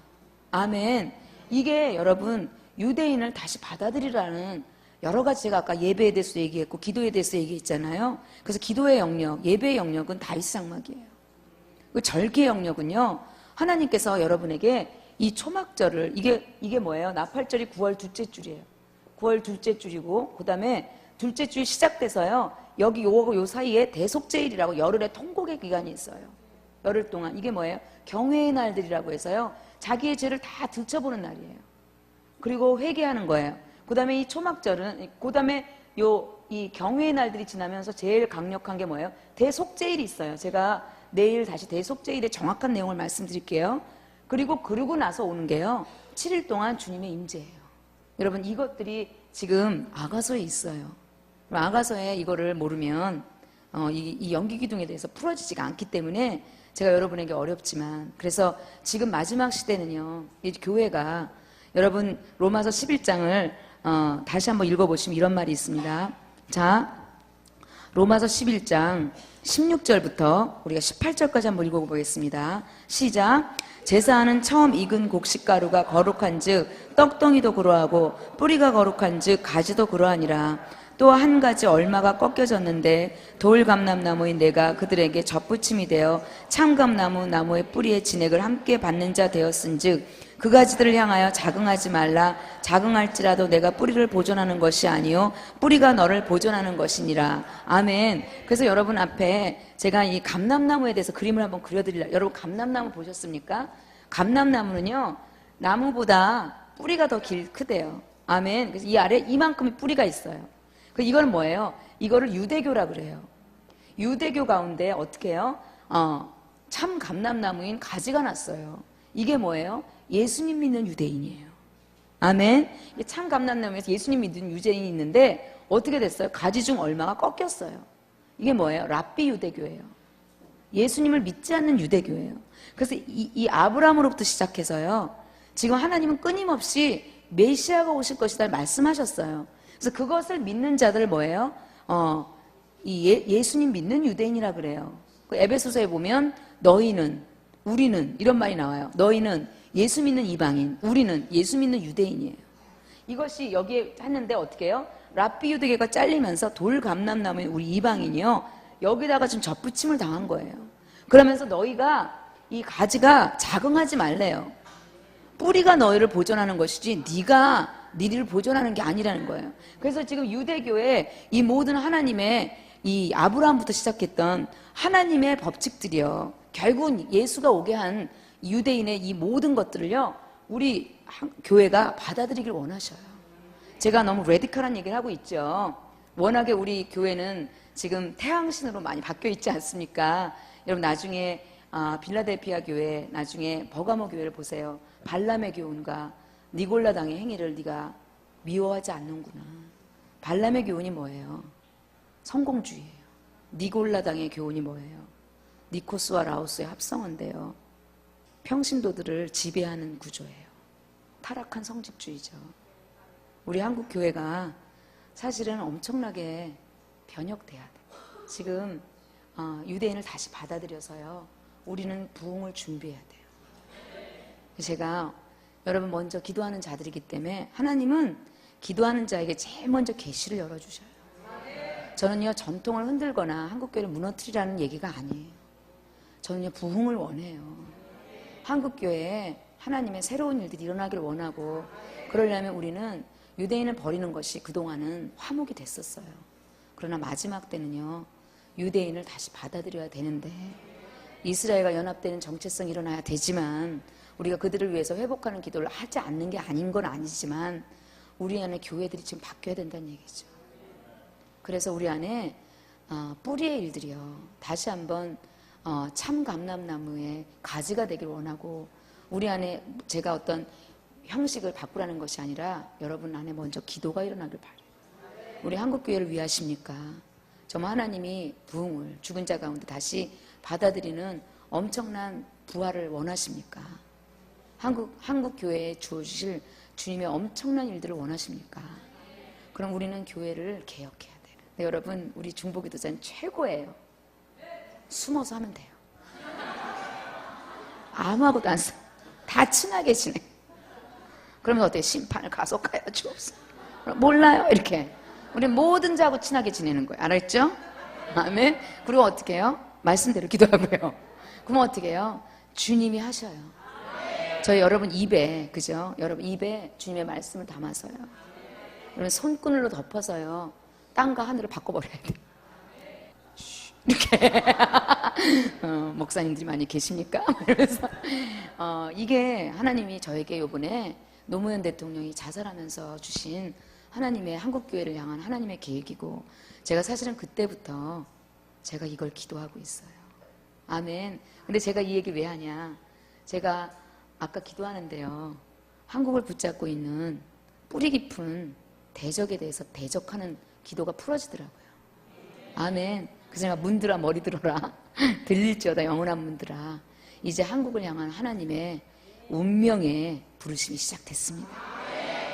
아멘. 이게 여러분 유대인을 다시 받아들이라는 여러 가지, 제가 아까 예배에 대해서 얘기했고 기도에 대해서 얘기했잖아요. 그래서 기도의 영역, 예배의 영역은 다윗 장막이에요. 그 절기의 영역은요 하나님께서 여러분에게 이 초막절을, 이게 뭐예요? 나팔절이 9월 둘째 줄이에요. 9월 둘째 줄이고, 그 다음에 둘째 줄이 시작돼서요 여기 요 사이에 대속제일이라고 열흘의 통곡의 기간이 있어요. 열흘 동안. 이게 뭐예요? 경외의 날들이라고 해서요 자기의 죄를 다 들춰보는 날이에요. 그리고 회개하는 거예요. 그 다음에 이 초막절은, 그 다음에 이 경외의 날들이 지나면서 제일 강력한 게 뭐예요? 대속제일이 있어요. 제가 내일 다시 대속제일의 정확한 내용을 말씀드릴게요. 그리고 나서 오는 게요 7일 동안 주님의 임재예요. 여러분 이것들이 지금 아가서에 있어요. 아가서에 이거를 모르면 이 연기기둥에 대해서 풀어지지가 않기 때문에 제가 여러분에게 어렵지만, 그래서 지금 마지막 시대는요 이 교회가, 여러분 로마서 11장을 다시 한번 읽어보시면 이런 말이 있습니다. 자, 로마서 11장 16절부터 우리가 18절까지 한번 읽어보겠습니다. 시작. 제사하는 처음 익은 곡식가루가 거룩한 즉 떡덩이도 그러하고 뿌리가 거룩한 즉 가지도 그러하니라. 또 한 가지 얼마가 꺾여졌는데 돌감람나무인 내가 그들에게 접붙임이 되어 참감나무 나무의 뿌리의 진액을 함께 받는 자 되었은즉 그 가지들을 향하여 자긍하지 말라. 자긍할지라도 내가 뿌리를 보존하는 것이 아니요 뿌리가 너를 보존하는 것이니라. 아멘. 그래서 여러분 앞에 제가 이 감람나무에 대해서 그림을 한번 그려드리려. 여러분 감람나무 보셨습니까? 감람나무는요 나무보다 뿌리가 더 크대요. 아멘. 그래서 이 아래 이만큼의 뿌리가 있어요. 이건 뭐예요? 이거를 유대교라 그래요. 유대교 가운데 어떻게 해요? 참 감람나무인 가지가 났어요. 이게 뭐예요? 예수님 믿는 유대인이에요. 아멘. 참 감람나무에서 예수님 믿는 유대인이 있는데 어떻게 됐어요? 가지 중 얼마가 꺾였어요. 이게 뭐예요? 랍비 유대교예요. 예수님을 믿지 않는 유대교예요. 그래서 이 아브라함으로부터 시작해서요. 지금 하나님은 끊임없이 메시아가 오실 것이다 말씀하셨어요. 그래서 그것을 믿는 자들 뭐예요? 예수님 믿는 유대인이라 그래요. 에베소서에 보면 너희는, 우리는 이런 말이 나와요. 너희는 예수 믿는 이방인, 우리는 예수 믿는 유대인이에요. 이것이 여기에 했는데 어떻게 해요? 랍비 유대교가 잘리면서 돌감람나무인 우리 이방인이요. 여기다가 좀 접붙임을 당한 거예요. 그러면서 너희가 이 가지가 자긍하지 말래요. 뿌리가 너희를 보존하는 것이지 네가 니를 보존하는 게 아니라는 거예요. 그래서 지금 유대교의 이 모든 하나님의 이 아브라함부터 시작했던 하나님의 법칙들이요. 결국 예수가 오게 한 유대인의 이 모든 것들을요. 우리 교회가 받아들이길 원하셔요. 제가 너무 레디컬한 얘기를 하고 있죠. 워낙에 우리 교회는 지금 태양신으로 많이 바뀌어 있지 않습니까? 여러분 나중에 빌라델피아 교회, 나중에 버가모 교회를 보세요. 발람의 교훈과 니골라당의 행위를 네가 미워하지 않는구나. 발람의 교훈이 뭐예요? 성공주의예요. 니골라당의 교훈이 뭐예요? 니코스와 라오스의 합성어인데요. 평신도들을 지배하는 구조예요. 타락한 성직주의죠. 우리 한국 교회가 사실은 엄청나게 변혁돼야 돼요. 지금 유대인을 다시 받아들여서요. 우리는 부흥을 준비해야 돼요. 제가 여러분 먼저 기도하는 자들이기 때문에 하나님은 기도하는 자에게 제일 먼저 계시를 열어주셔요. 저는요 전통을 흔들거나 한국교회를 무너뜨리라는 얘기가 아니에요. 저는요 부흥을 원해요. 한국교회에 하나님의 새로운 일들이 일어나길 원하고 그러려면 우리는 유대인을 버리는 것이 그동안은 화목이 됐었어요. 그러나 마지막 때는요 유대인을 다시 받아들여야 되는데 이스라엘과 연합되는 정체성이 일어나야 되지만 우리가 그들을 위해서 회복하는 기도를 하지 않는 게 아닌 건 아니지만 우리 안에 교회들이 지금 바뀌어야 된다는 얘기죠. 그래서 우리 안에 뿌리의 일들이요. 다시 한번 참 감람나무의 가지가 되길 원하고 우리 안에 제가 어떤 형식을 바꾸라는 것이 아니라 여러분 안에 먼저 기도가 일어나길 바라요. 우리 한국교회를 위하십니까? 정말 하나님이 부흥을 죽은 자 가운데 다시 받아들이는 엄청난 부활을 원하십니까? 한국 교회에 주어주실 주님의 엄청난 일들을 원하십니까? 그럼 우리는 교회를 개혁해야 돼요. 네, 여러분 우리 중보기도자는 최고예요. 숨어서 하면 돼요. 아무하고도 안 써. 다 친하게 지내. 그러면 어때요? 심판을 가속하여 주옵소서. 몰라요 이렇게. 우리 모든 자하고 친하게 지내는 거예요. 알았죠? 아멘. 그리고 어떻게 해요? 말씀대로 기도하고요. 그럼 어떻게 해요? 주님이 하셔요. 저희 여러분 입에, 그죠? 여러분 입에 주님의 말씀을 담아서요. 여러분 손끈으로 덮어서요. 땅과 하늘을 바꿔버려야 돼요. 이렇게. 목사님들이 많이 계십니까? 그래서 이게 하나님이 저에게 요번에 노무현 대통령이 자살하면서 주신 하나님의 한국교회를 향한 하나님의 계획이고 제가 사실은 그때부터 제가 이걸 기도하고 있어요. 아멘. 근데 제가 이 얘기 왜 하냐? 제가 아까 기도하는데요. 한국을 붙잡고 있는 뿌리 깊은 대적에 대해서 대적하는 기도가 풀어지더라고요. 아멘. 그래서 제가 문들아 머리 들어라. 들릴지어다 영원한 문들아. 이제 한국을 향한 하나님의 운명의 부르심이 시작됐습니다.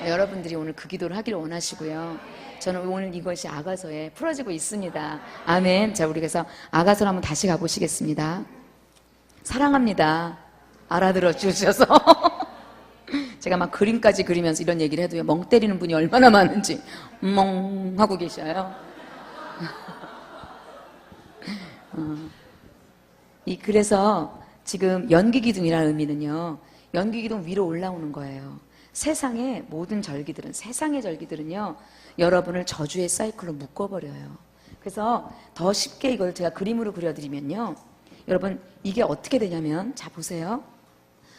네, 여러분들이 오늘 그 기도를 하기를 원하시고요. 저는 오늘 이것이 아가서에 풀어지고 있습니다. 아멘. 자, 우리 그래서 아가서를 한번 다시 가보시겠습니다. 사랑합니다. 알아들어 주셔서 제가 막 그림까지 그리면서 이런 얘기를 해도요. 멍 때리는 분이 얼마나 많은지 멍 하고 계셔요. 그래서 지금 연기기둥이라는 의미는요. 연기기둥 위로 올라오는 거예요. 세상의 모든 절기들은, 세상의 절기들은요, 여러분을 저주의 사이클로 묶어버려요. 그래서 더 쉽게 이걸 제가 그림으로 그려드리면요, 여러분 이게 어떻게 되냐면, 자 보세요.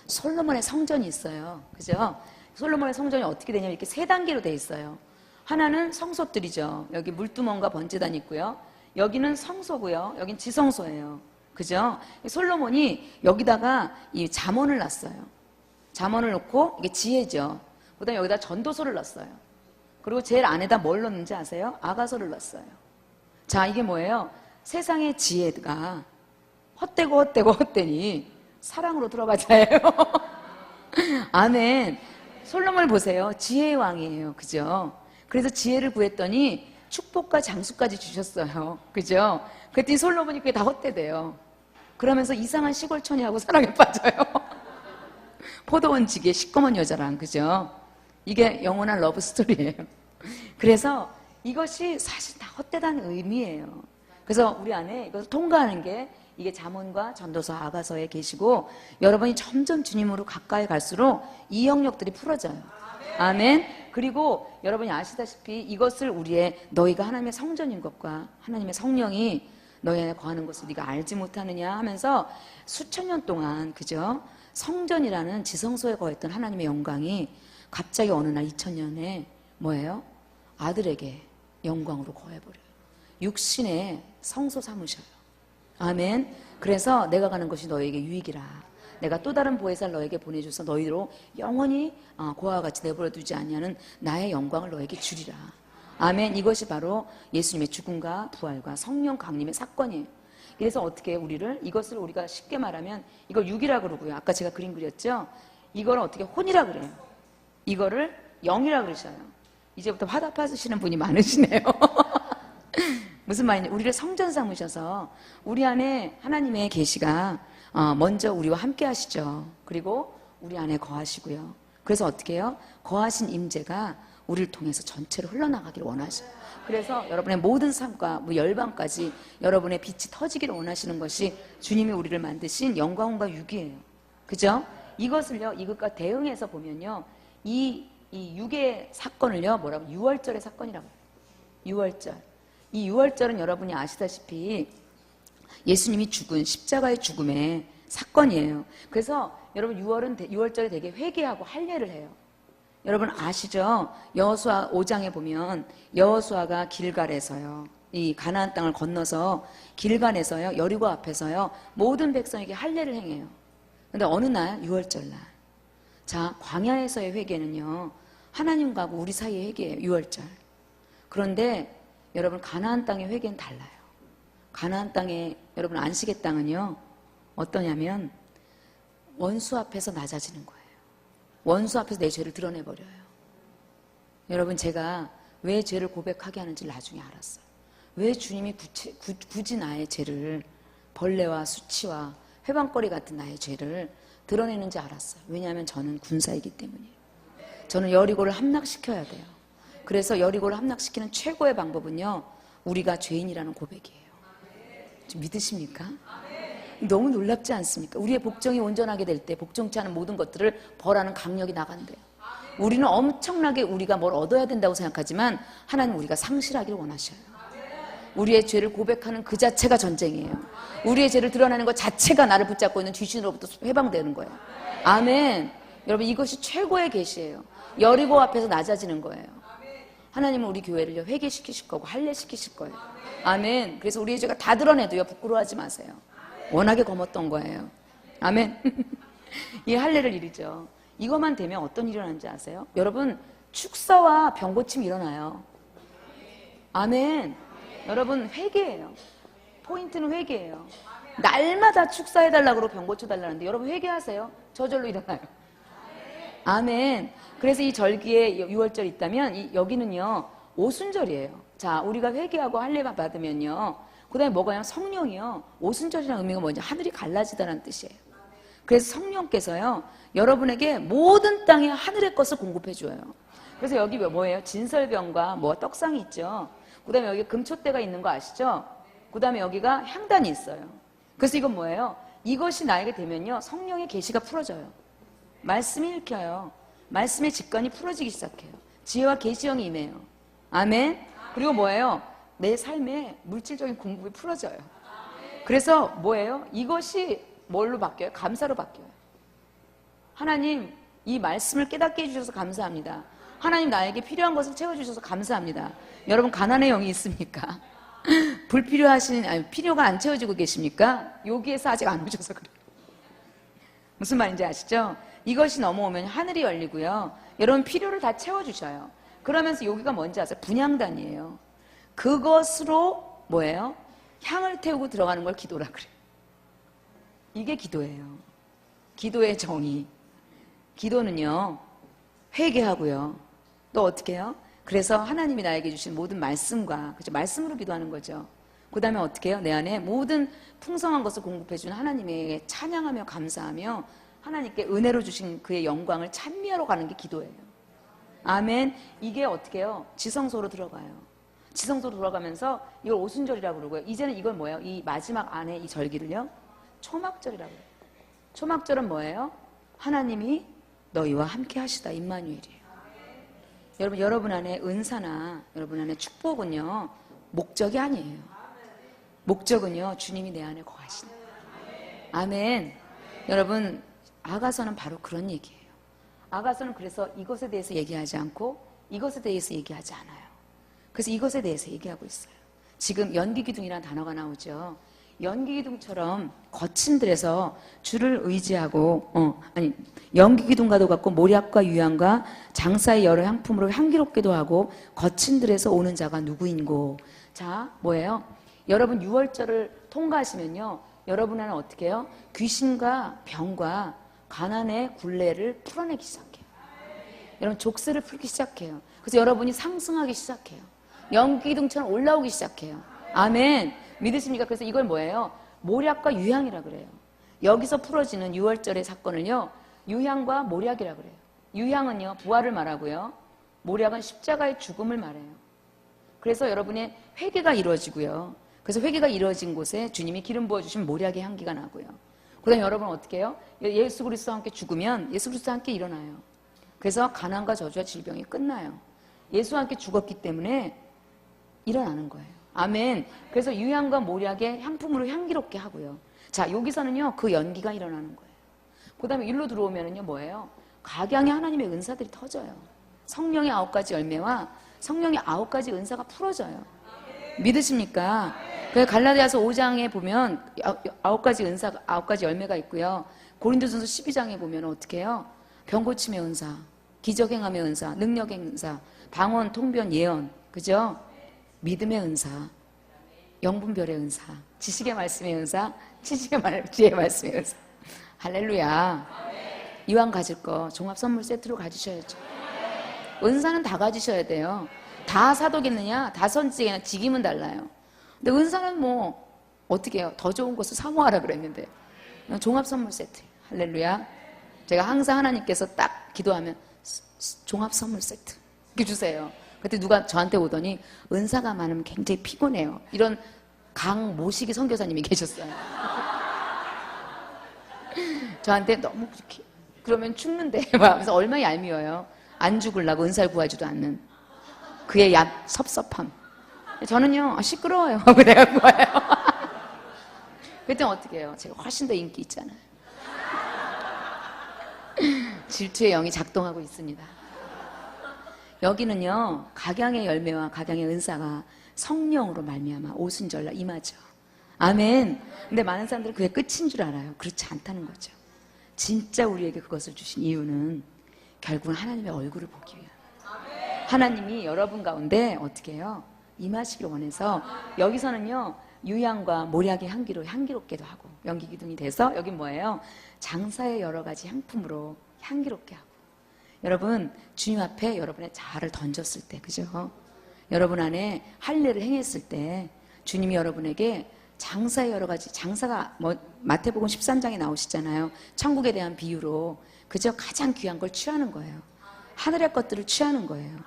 솔로몬의 성전이 있어요. 그죠? 솔로몬의 성전이 어떻게 되냐면 이렇게 세 단계로 돼 있어요. 하나는 성소들이죠. 여기 물두멍과 번제단이 있고요. 여기는 성소고요. 여긴 지성소예요. 그죠? 솔로몬이 여기다가 이 잠언을 놨어요. 잠언을 놓고 이게 지혜죠. 그다음에 여기다 전도서를 놨어요. 그리고 제일 안에다 뭘 넣는지 아세요? 아가서를 놨어요. 자, 이게 뭐예요? 세상의 지혜가 헛되니 사랑으로 들어가자예요. 아멘. 솔로몬을 보세요. 지혜의 왕이에요. 그죠? 그래서 지혜를 구했더니 축복과 장수까지 주셨어요. 그죠? 그랬더니 솔로몬이 그게 다 헛되대요. 그러면서 이상한 시골처녀하고 사랑에 빠져요. 포도원 지기의 시꺼먼 여자랑. 그죠? 이게 영원한 러브 스토리예요. 그래서 이것이 사실 다 헛되다는 의미예요. 그래서 우리 안에 이것을 통과하는 게 이게 잠언과 전도서, 아가서에 계시고, 여러분이 점점 주님으로 가까이 갈수록 이 영역들이 풀어져요. 아멘. 그리고 여러분이 아시다시피 이것을 우리의, 너희가 하나님의 성전인 것과 하나님의 성령이 너희 안에 거하는 것을 네가 알지 못하느냐 하면서 수천 년 동안, 그죠? 성전이라는 지성소에 거했던 하나님의 영광이 갑자기 어느 날 2000년에 뭐예요? 아들에게 영광으로 거해버려요. 육신의 성소 삼으셔요. 아멘. 그래서 내가 가는 것이 너에게 유익이라. 내가 또 다른 보혜사를 너에게 보내줘서 너희로 영원히 고아와 같이 내버려 두지 아니하는 나의 영광을 너에게 주리라. 아멘. 이것이 바로 예수님의 죽음과 부활과 성령 강림의 사건이에요. 그래서 어떻게 이것을 우리가 쉽게 말하면 이걸 육이라 그러고요. 아까 제가 그림 그렸죠? 이걸 어떻게 혼이라 그래요. 이거를 영이라 그러셔요. 이제부터 화답하시는 분이 많으시네요. 무슨 말이냐? 우리를 성전 삼으셔서 우리 안에 하나님의 계시가 먼저 우리와 함께 하시죠. 그리고 우리 안에 거하시고요. 그래서 어떻게 해요? 거하신 임재가 우리를 통해서 전체로 흘러나가기를 원하셔요. 그래서 여러분의 모든 삶과 열방까지 여러분의 빛이 터지기를 원하시는 것이 주님이 우리를 만드신 영광과 육이에요. 그죠? 이것과 대응해서 보면요, 이 육의 사건을요, 뭐라고? 유월절의 사건이라고 해요. 유월절. 이 유월절은 여러분이 아시다시피 예수님이 죽은 십자가의 죽음의 사건이에요. 그래서 여러분 유월절에 되게 회개하고 할례를 해요. 여러분 아시죠? 여호수아 5장에 보면 여호수아가 길갈에서요, 이 가나안 땅을 건너서 길갈에서요, 여리고 앞에서요, 모든 백성에게 할례를 행해요. 근데 어느 날 유월절 날, 자, 광야에서의 회개는요, 하나님과 우리 사이의 회개예요. 유월절. 그런데 여러분 가나안 땅의 회개는 달라요. 가나안 땅에, 여러분 안식의 땅은요, 어떠냐면 원수 앞에서 낮아지는 거예요. 원수 앞에서 내 죄를 드러내버려요. 여러분, 제가 왜 죄를 고백하게 하는지 나중에 알았어요. 왜 주님이 굳이 나의 죄를, 벌레와 수치와 회방거리 같은 나의 죄를 드러내는지 알았어요. 왜냐하면 저는 군사이기 때문이에요. 저는 여리고를 함락시켜야 돼요. 그래서 여리고를 함락시키는 최고의 방법은요, 우리가 죄인이라는 고백이에요. 좀 믿으십니까? 너무 놀랍지 않습니까? 우리의 복종이 온전하게 될 때 복종치 않은 모든 것들을 벌하는 강력이 나간대요. 우리는 엄청나게 우리가 뭘 얻어야 된다고 생각하지만 하나님은 우리가 상실하기를 원하셔요. 우리의 죄를 고백하는 그 자체가 전쟁이에요. 우리의 죄를 드러내는 것 자체가 나를 붙잡고 있는 귀신으로부터 해방되는 거예요. 아멘. 여러분, 이것이 최고의 계시예요. 여리고 앞에서 낮아지는 거예요. 하나님은 우리 교회를 회개시키실 거고 할례시키실 거예요. 아멘. 그래서 우리의 죄가 다 드러내도요, 부끄러워하지 마세요. 워낙에 검었던 거예요. 아멘. 이 할례를 이루죠. 이것만 되면 어떤 일이 일어나는지 아세요? 여러분, 축사와 병고침이 일어나요. 아멘. 여러분, 회개예요. 포인트는 회개예요. 날마다 축사해달라고 그러고 병고쳐달라는데 여러분 회개하세요. 저절로 일어나요. 아멘. 그래서 이 절기에 유월절이 있다면 여기는요, 오순절이에요. 자, 우리가 회개하고 할례만 받으면요, 그 다음에 뭐가요? 성령이요. 오순절이라는 의미가 뭐냐? 하늘이 갈라지다라는 뜻이에요. 그래서 성령께서요, 여러분에게 모든 땅에 하늘의 것을 공급해 줘요. 그래서 여기 뭐예요? 진설병과 떡상이 있죠. 그 다음에 여기 금촛대가 있는 거 아시죠? 그 다음에 여기가 향단이 있어요. 그래서 이건 뭐예요? 이것이 나에게 되면요, 성령의 계시가 풀어져요. 말씀이 읽혀요. 말씀의 직관이 풀어지기 시작해요. 지혜와 계시형이 임해요. 아멘. 그리고 뭐예요? 내 삶에 물질적인 공급이 풀어져요. 그래서 뭐예요? 이것이 뭘로 바뀌어요? 감사로 바뀌어요. 하나님, 이 말씀을 깨닫게 해주셔서 감사합니다. 하나님, 나에게 필요한 것을 채워주셔서 감사합니다. 여러분, 가난의 영이 있습니까? 불필요하신, 아니, 필요가 안 채워지고 계십니까? 여기에서 아직 안 오셔서 그래요. 무슨 말인지 아시죠? 이것이 넘어오면 하늘이 열리고요. 여러분, 필요를 다 채워주셔요. 그러면서 여기가 뭔지 아세요? 분향단이에요. 그것으로 뭐예요? 향을 태우고 들어가는 걸 기도라 그래요. 이게 기도예요. 기도의 정의. 기도는요, 회개하고요. 또 어떻게 해요? 그래서 하나님이 나에게 주신 모든 말씀과, 그죠? 말씀으로 기도하는 거죠. 그 다음에 어떻게 해요? 내 안에 모든 풍성한 것을 공급해주는 하나님에게 찬양하며 감사하며 하나님께 은혜로 주신 그의 영광을 찬미하러 가는 게 기도예요. 아멘. 이게 어떻게 해요? 지성소로 들어가요. 지성소로 들어가면서 이걸 오순절이라고 그러고요. 이제는 이걸 뭐예요? 이 마지막 안에 이 절기를요, 초막절이라고 해요. 초막절은 뭐예요? 하나님이 너희와 함께 하시다, 임마누엘이에요. 여러분 안에 은사나 여러분 안에 축복은요, 목적이 아니에요. 목적은요, 주님이 내 안에 거하시는. 아멘. 여러분, 아가서는 바로 그런 얘기예요. 아가서는 그래서 이것에 대해서 얘기하지 않고 이것에 대해서 얘기하지 않아요. 그래서 이것에 대해서 얘기하고 있어요. 지금 연기기둥이라는 단어가 나오죠. 연기기둥처럼 거친 들에서 주를 의지하고 연기기둥과도 같고 모략과 유향과 장사의 여러 향품으로 향기롭게도 하고 거친 들에서 오는 자가 누구인고. 자, 뭐예요? 여러분 6월절을 통과하시면요, 여러분 안에 어떻게 해요? 귀신과 병과 가난의 굴레를 풀어내기 시작해요. 여러분 족쇄를 풀기 시작해요. 그래서 여러분이 상승하기 시작해요. 연기기둥처럼 올라오기 시작해요. 아멘. 믿으십니까? 그래서 이걸 뭐예요? 모략과 유향이라 그래요. 여기서 풀어지는 6월절의 사건을요, 유향과 모략이라 그래요. 유향은요, 부활을 말하고요, 모략은 십자가의 죽음을 말해요. 그래서 여러분의 회개가 이루어지고요. 그래서 회개가 이루어진 곳에 주님이 기름 부어주신 모략의 향기가 나고요. 그 다음에 여러분은 어떻게 해요? 예수 그리스도와 함께 죽으면 예수 그리스도와 함께 일어나요. 그래서 가난과 저주와 질병이 끝나요. 예수와 함께 죽었기 때문에 일어나는 거예요. 아멘. 그래서 유향과 모략의 향품으로 향기롭게 하고요. 자, 여기서는요, 그 연기가 일어나는 거예요. 그 다음에 일로 들어오면은요, 뭐예요? 각양의 하나님의 은사들이 터져요. 성령의 9가지 열매와 성령의 9가지 은사가 풀어져요. 믿으십니까? 그 갈라디아서 5장에 보면 9가지 은사, 9가지 열매가 있고요. 고린도전서 12장에 보면 어떻게 해요? 병고침의 은사, 기적행함의 은사, 능력의 은사, 방언, 통변, 예언, 그죠? 믿음의 은사, 영분별의 은사, 지식의 말씀의 은사, 지혜의 말씀의 은사. 할렐루야. 이왕 가질 거 종합 선물 세트로 가지셔야죠. 은사는 다 가지셔야 돼요. 다 사도겠느냐, 다 선지겠느냐, 직임은 달라요. 근데 은사는 뭐 어떻게 해요? 더 좋은 것을 사모하라 그랬는데 종합 선물 세트. 할렐루야. 제가 항상 하나님께서 딱 기도하면 종합 선물 세트 이렇게 주세요. 그때 누가 저한테 오더니 은사가 많으면 굉장히 피곤해요. 이런 강모시기 선교사님이 계셨어요. 저한테 너무 그렇게 그러면 죽는데 하면서 얼마나 얄미워요. 안 죽으려고 은사를 구하지도 않는 그의 섭섭함. 저는요, 시끄러워요 하고 내가 구해요. 그때 어떻게 해요? 제가 훨씬 더 인기 있잖아요. 질투의 영이 작동하고 있습니다. 여기는요, 각양의 열매와 각양의 은사가 성령으로 말미암아 오순절날 임하죠. 아멘. 근데 많은 사람들은 그게 끝인 줄 알아요. 그렇지 않다는 거죠. 진짜 우리에게 그것을 주신 이유는 결국은 하나님의 얼굴을 보기 위한. 하나님이 여러분 가운데 어떻게 해요? 임하시길 원해서 여기서는요, 유향과 모략의 향기로 향기롭게도 하고 연기기둥이 돼서 여긴 뭐예요? 장사의 여러 가지 향품으로 향기롭게 하고. 여러분 주님 앞에 여러분의 자아를 던졌을 때, 그죠? 여러분 안에 할례를 행했을 때 주님이 여러분에게 장사의 여러 가지, 장사가 뭐 마태복음 13장에 나오시잖아요. 천국에 대한 비유로, 그저 가장 귀한 걸 취하는 거예요. 하늘의 것들을 취하는 거예요.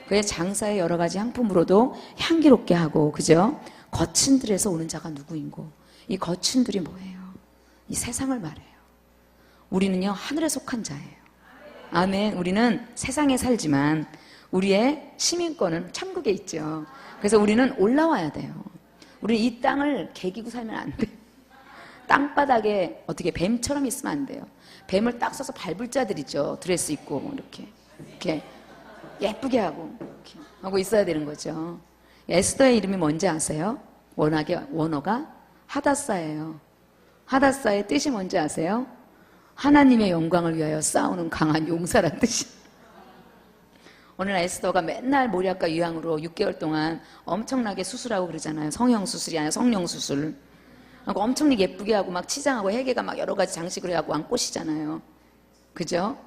그의 장사의 여러 가지 향품으로도 향기롭게 하고, 그죠? 거친 들에서 오는 자가 누구인고. 이 거친 들이 뭐예요? 이 세상을 말해요. 우리는요, 하늘에 속한 자예요. 아멘. 우리는 세상에 살지만 우리의 시민권은 천국에 있죠. 그래서 우리는 올라와야 돼요. 우리는 이 땅을 개기고 살면 안 돼. 땅바닥에 어떻게 뱀처럼 있으면 안 돼요. 뱀을 딱 써서 밟을 자들이죠. 드레스 입고 이렇게 예쁘게 하고 이렇게 하고 있어야 되는 거죠. 에스더의 이름이 뭔지 아세요? 원어가 하다사예요. 하다사의 뜻이 뭔지 아세요? 하나님의 영광을 위하여 싸우는 강한 용사란 뜻이. 오늘 에스더가 맨날 모략과 유황으로 6개월 동안 엄청나게 수술하고 그러잖아요. 성형 수술이 아니라 성령 수술. 엄청나게 예쁘게 하고 막 치장하고 해계가 막 여러 가지 장식을 해갖고 안 꼬시잖아요. 그죠?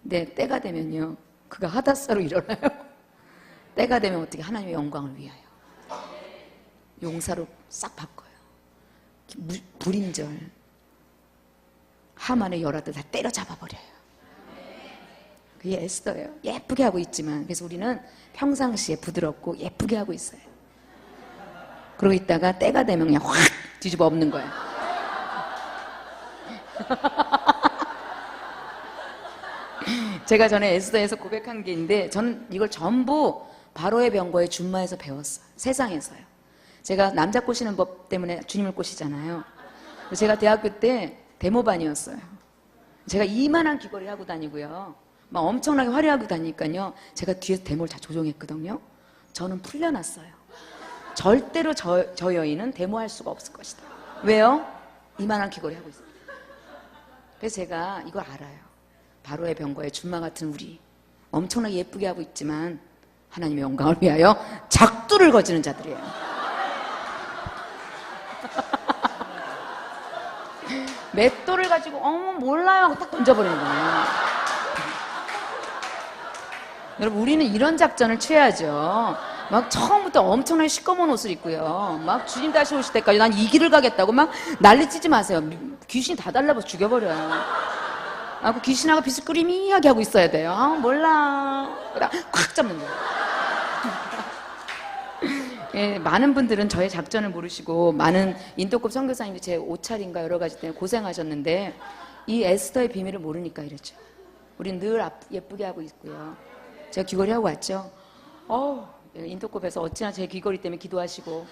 근데 때가 되면요, 그가 하다사로 일어나요. 때가 되면 어떻게 하나님의 영광을 위하여 용사로 싹 바꿔요. 불임절 하만의 열아들 다 때려잡아 버려요. 그게 에스더예요. 예쁘게 하고 있지만, 그래서 우리는 평상시에 부드럽고 예쁘게 하고 있어요. 그러고 있다가 때가 되면 그냥 확 뒤집어 엎는 거예요. 제가 전에 에스더에서 고백한 게 있는데, 저는 이걸 전부 바로의 병거의 준마에서 배웠어요. 세상에서요. 제가 남자 꼬시는 법 때문에 주님을 꼬시잖아요. 제가 대학교 때 데모반이었어요. 제가 이만한 귀걸이를 하고 다니고요, 막 엄청나게 화려하게 다니니까요, 제가 뒤에서 데모를 다 조종했거든요. 저는 풀려났어요. 절대로 저 여인은 데모할 수가 없을 것이다. 왜요? 이만한 귀걸이 하고 있어요. 그래서 제가 이걸 알아요. 바로의 병거의 준마 같은 우리, 엄청나게 예쁘게 하고 있지만 하나님의 영광을 위하여 작두를 거지는 자들이에요. 맷돌을 가지고 어머 몰라요 하고 딱 던져버리는 거예요. 여러분, 우리는 이런 작전을 취해야죠. 막 처음부터 엄청나게 시꺼먼 옷을 입고요, 막 주님 다시 오실 때까지 난 이 길을 가겠다고 막 난리치지 마세요. 귀신이 다 달라붙어 죽여버려요. 그 귀신하고 비스꾸리미하게 하고 있어야 돼요. 몰라. 콱 잡는 거예요. 예, 많은 분들은 저의 작전을 모르시고, 많은 인도급 선교사님들 제 옷차림과 여러 가지 때문에 고생하셨는데, 이 에스더의 비밀을 모르니까 이랬죠. 우린 늘 예쁘게 하고 있고요. 제가 귀걸이 하고 왔죠. 인도급에서 어찌나 제 귀걸이 때문에 기도하시고,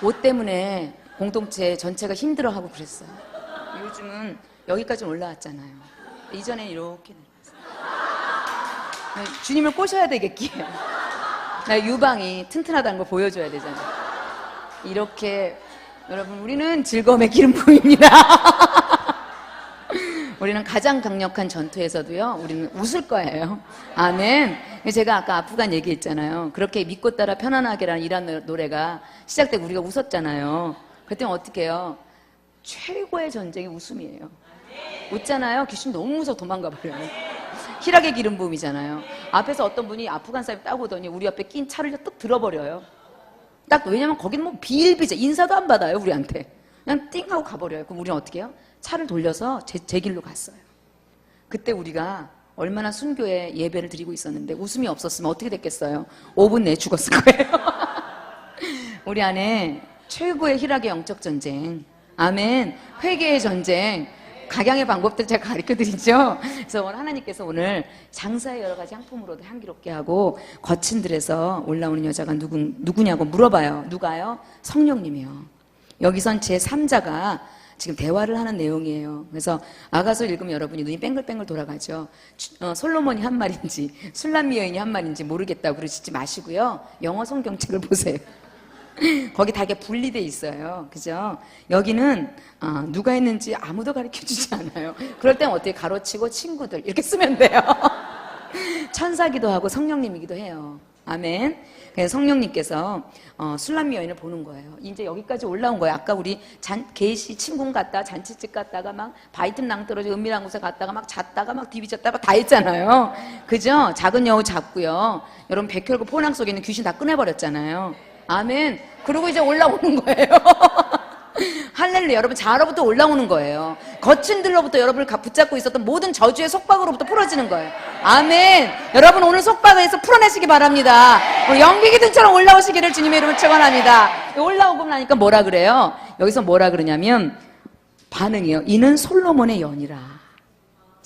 옷 때문에 공동체 전체가 힘들어하고 그랬어요. 요즘은 여기까지 올라왔잖아요. 이전에는 이렇게 내려왔어요. 주님을 꼬셔야 되겠기에 유방이 튼튼하다는 걸 보여줘야 되잖아요. 이렇게, 여러분, 우리는 즐거움의 기름 부입니다. 우리는 가장 강력한 전투에서도요, 우리는 웃을 거예요. 아멘. 제가 아까 아프간 얘기했잖아요. 그렇게 믿고 따라 편안하게라는 이란 노래가 시작되고 우리가 웃었잖아요. 그랬더니 어떻게 해요? 최고의 전쟁이 웃음이에요. 웃잖아요. 귀신 너무 무서워 도망가 버려요. 희락의 기름 부음이잖아요. 앞에서 어떤 분이 아프간 사람이 딱 오더니 우리 앞에 낀 차를 뚝 들어버려요. 딱, 왜냐면 거기는 뭐 비일비재, 인사도 안 받아요, 우리한테. 그냥 띵 하고 가버려요. 그럼 우리는 어떻게 해요? 차를 돌려서 제 길로 갔어요. 그때 우리가 얼마나 순교에 예배를 드리고 있었는데 웃음이 없었으면 어떻게 됐겠어요? 5분 내에 죽었을 거예요. 우리 안에 최고의 희락의 영적 전쟁, 아멘, 회개의 전쟁, 각양의 방법들 제가 가르쳐드리죠. 그래서 오늘 하나님께서 오늘 장사의 여러 가지 향품으로도 향기롭게 하고, 거친 들에서 올라오는 여자가 누구냐고 물어봐요. 누가요? 성령님이요. 여기선 제3자가 지금 대화를 하는 내용이에요. 그래서 아가서 읽으면 여러분이 눈이 뺑글뺑글 돌아가죠. 솔로몬이 한 말인지 술람미 여인이 한 말인지 모르겠다고 그러시지 마시고요, 영어 성경책을 보세요. 거기 다 이게 분리돼 있어요. 그죠? 여기는 누가 했는지 아무도 가르쳐주지 않아요. 그럴 땐 어떻게 가로치고 친구들 이렇게 쓰면 돼요. 천사기도 하고 성령님이기도 해요. 아멘. 그래서 성령님께서 술람미 여인을 보는 거예요. 이제 여기까지 올라온 거예요. 아까 우리 계시 침궁 갔다 잔치집 갔다가 막 바이튼 낭떠러지 은밀한 곳에 갔다가 막 잤다가 막 뒤비졌다가 다 했잖아요. 그죠? 작은 여우 잡고요, 여러분 백혈구 포낭 속에 있는 귀신 다 꺼내버렸잖아요. 아멘. 그리고 이제 올라오는 거예요. 할렐루야. 여러분, 자로부터 올라오는 거예요. 거친 들로부터 여러분을 붙잡고 있었던 모든 저주의 속박으로부터 풀어지는 거예요. 아멘. 여러분, 오늘 속박에서 풀어내시기 바랍니다. 연기기둥처럼 올라오시기를 주님의 이름으로 축원합니다. 올라오고 나니까 뭐라 그래요? 여기서 뭐라 그러냐면 반응이에요. 이는 솔로몬의 연이라.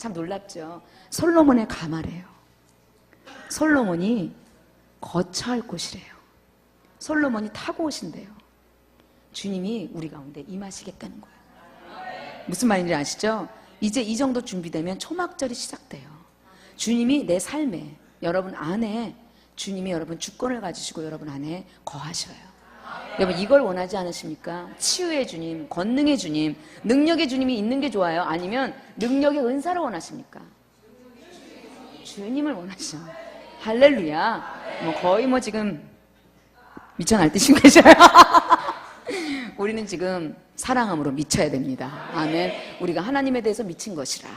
참 놀랍죠. 솔로몬의 가마래요. 솔로몬이 거처할 곳이래요. 솔로몬이 타고 오신대요. 주님이 우리 가운데 임하시겠다는 거예요. 무슨 말인지 아시죠? 이제 이 정도 준비되면 초막절이 시작돼요. 주님이 내 삶에, 여러분 안에, 주님이 여러분 주권을 가지시고 여러분 안에 거하셔요. 여러분 이걸 원하지 않으십니까? 치유의 주님, 권능의 주님, 능력의 주님이 있는 게 좋아요? 아니면 능력의 은사를 원하십니까? 주님을 원하시죠. 할렐루야. 거의 지금 미쳐 날뛰시고 계셔요. 우리는 지금 사랑함으로 미쳐야 됩니다. 아멘. 우리가 하나님에 대해서 미친 것이라.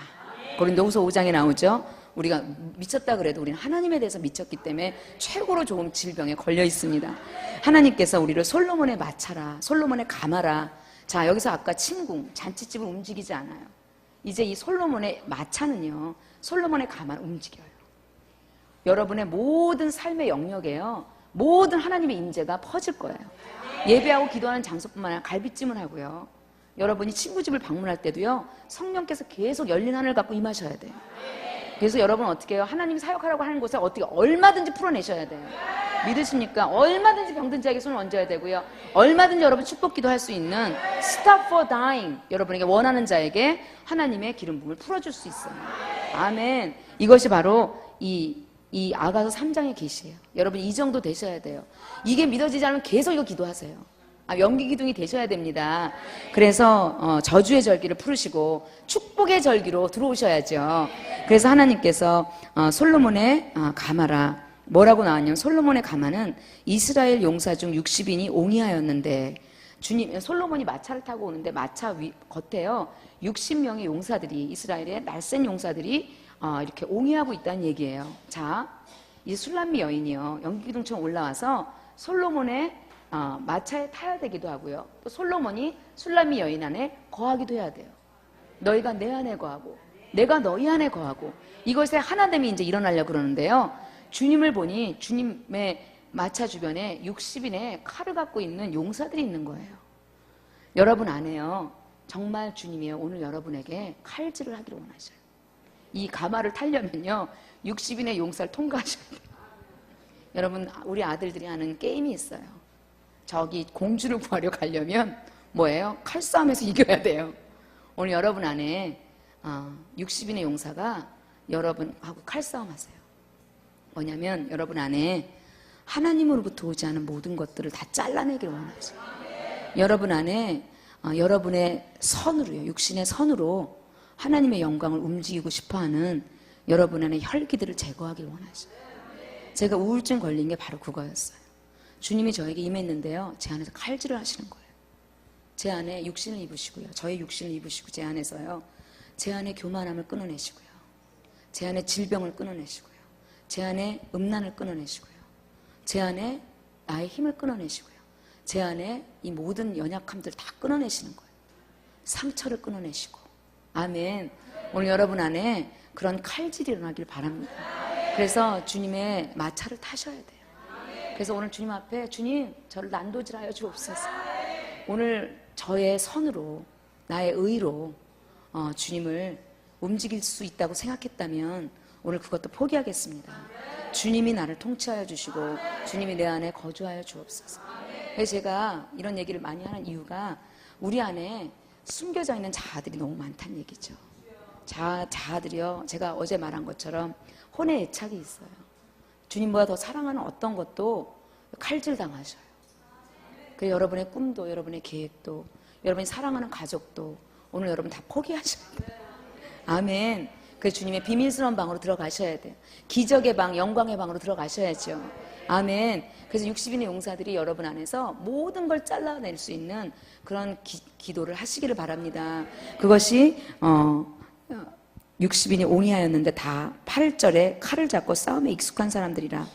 고린도후서 5장에 나오죠. 우리가 미쳤다 그래도 우리는 하나님에 대해서 미쳤기 때문에 최고로 좋은 질병에 걸려 있습니다. 하나님께서 우리를 솔로몬의 마차라, 솔로몬의 가마라. 자, 여기서 아까 침궁, 잔치집을 움직이지 않아요. 이제 이 솔로몬의 마차는요, 솔로몬의 가마를 움직여요. 여러분의 모든 삶의 영역에요, 모든 하나님의 임재가 퍼질 거예요. 예배하고 기도하는 장소뿐만 아니라 갈비찜을 하고요, 여러분이 친구집을 방문할 때도요, 성령께서 계속 열린 하늘을 갖고 임하셔야 돼요. 그래서 여러분 어떻게 해요? 하나님이 사역하라고 하는 곳에 어떻게 얼마든지 풀어내셔야 돼요. 믿으십니까? 얼마든지 병든 자에게 손을 얹어야 되고요, 얼마든지 여러분 축복기도 할 수 있는 Stop for dying, 여러분에게 원하는 자에게 하나님의 기름 부음을 풀어줄 수 있어요. 아멘. 이것이 바로 이 아가서 3장의 계시예요. 여러분 이 정도 되셔야 돼요. 이게 믿어지지 않으면 계속 이거 기도하세요. 연기 기둥이 되셔야 됩니다. 그래서 저주의 절기를 풀으시고 축복의 절기로 들어오셔야죠. 그래서 하나님께서 솔로몬의 가마라, 뭐라고 나왔냐면, 솔로몬의 가마는 이스라엘 용사 중 60인이 옹이하였는데, 주님, 솔로몬이 마차를 타고 오는데 마차 겉에요 60명의 용사들이, 이스라엘의 날쌘 용사들이 이렇게 옹이하고 있다는 얘기예요. 자, 이 술람미 여인이요, 연기기둥처럼 올라와서 솔로몬의 마차에 타야 되기도 하고요, 또 솔로몬이 술람미 여인 안에 거하기도 해야 돼요. 너희가 내 안에 거하고 내가 너희 안에 거하고, 이것에 하나됨이 이제 일어나려고 그러는데요, 주님을 보니 주님의 마차 주변에 60인의 칼을 갖고 있는 용사들이 있는 거예요. 여러분 안에요, 정말 주님이요, 오늘 여러분에게 칼질을 하기를 원하셔요. 이 가마를 타려면요 60인의 용사를 통과하셔야 돼요. 여러분, 우리 아들들이 하는 게임이 있어요. 저기 공주를 구하려 가려면 뭐예요? 칼싸움에서 이겨야 돼요. 오늘 여러분 안에 60인의 용사가 여러분하고 칼싸움 하세요. 뭐냐면 여러분 안에 하나님으로부터 오지 않은 모든 것들을 다 잘라내길 원하세요. 여러분 안에 여러분의 선으로요, 육신의 선으로 하나님의 영광을 움직이고 싶어하는 여러분 안에 혈기들을 제거하길 원하셔요. 제가 우울증 걸린 게 바로 그거였어요. 주님이 저에게 임했는데요, 제 안에서 칼질을 하시는 거예요. 제 안에 육신을 입으시고요, 저의 육신을 입으시고, 제 안에서요, 제 안에 교만함을 끊어내시고요, 제 안에 질병을 끊어내시고요, 제 안에 음란을 끊어내시고요, 제 안에 나의 힘을 끊어내시고요, 제 안에 이 모든 연약함들을 다 끊어내시는 거예요. 상처를 끊어내시고. 아멘. 오늘 여러분 안에 그런 칼질이 일어나길 바랍니다. 그래서 주님의 마차를 타셔야 돼요. 그래서 오늘 주님 앞에, 주님 저를 난도질하여 주옵소서. 오늘 저의 선으로, 나의 의로 주님을 움직일 수 있다고 생각했다면 오늘 그것도 포기하겠습니다. 주님이 나를 통치하여 주시고 주님이 내 안에 거주하여 주옵소서. 그래서 제가 이런 얘기를 많이 하는 이유가, 우리 안에 숨겨져 있는 자아들이 너무 많다는 얘기죠. 자아들이요, 제가 어제 말한 것처럼 혼의 애착이 있어요. 주님보다 더 사랑하는 어떤 것도 칼질 당하셔요. 그 여러분의 꿈도, 여러분의 계획도, 여러분이 사랑하는 가족도 오늘 여러분 다 포기하셔야 돼요. 아멘. 그래서 주님의 비밀스러운 방으로 들어가셔야 돼요. 기적의 방, 영광의 방으로 들어가셔야죠. 아멘. 그래서 60인의 용사들이 여러분 안에서 모든 걸 잘라낼 수 있는 그런 기도를 하시기를 바랍니다. 그것이 60인이 옹이하였는데 다 8절에 칼을 잡고 싸움에 익숙한 사람들이라.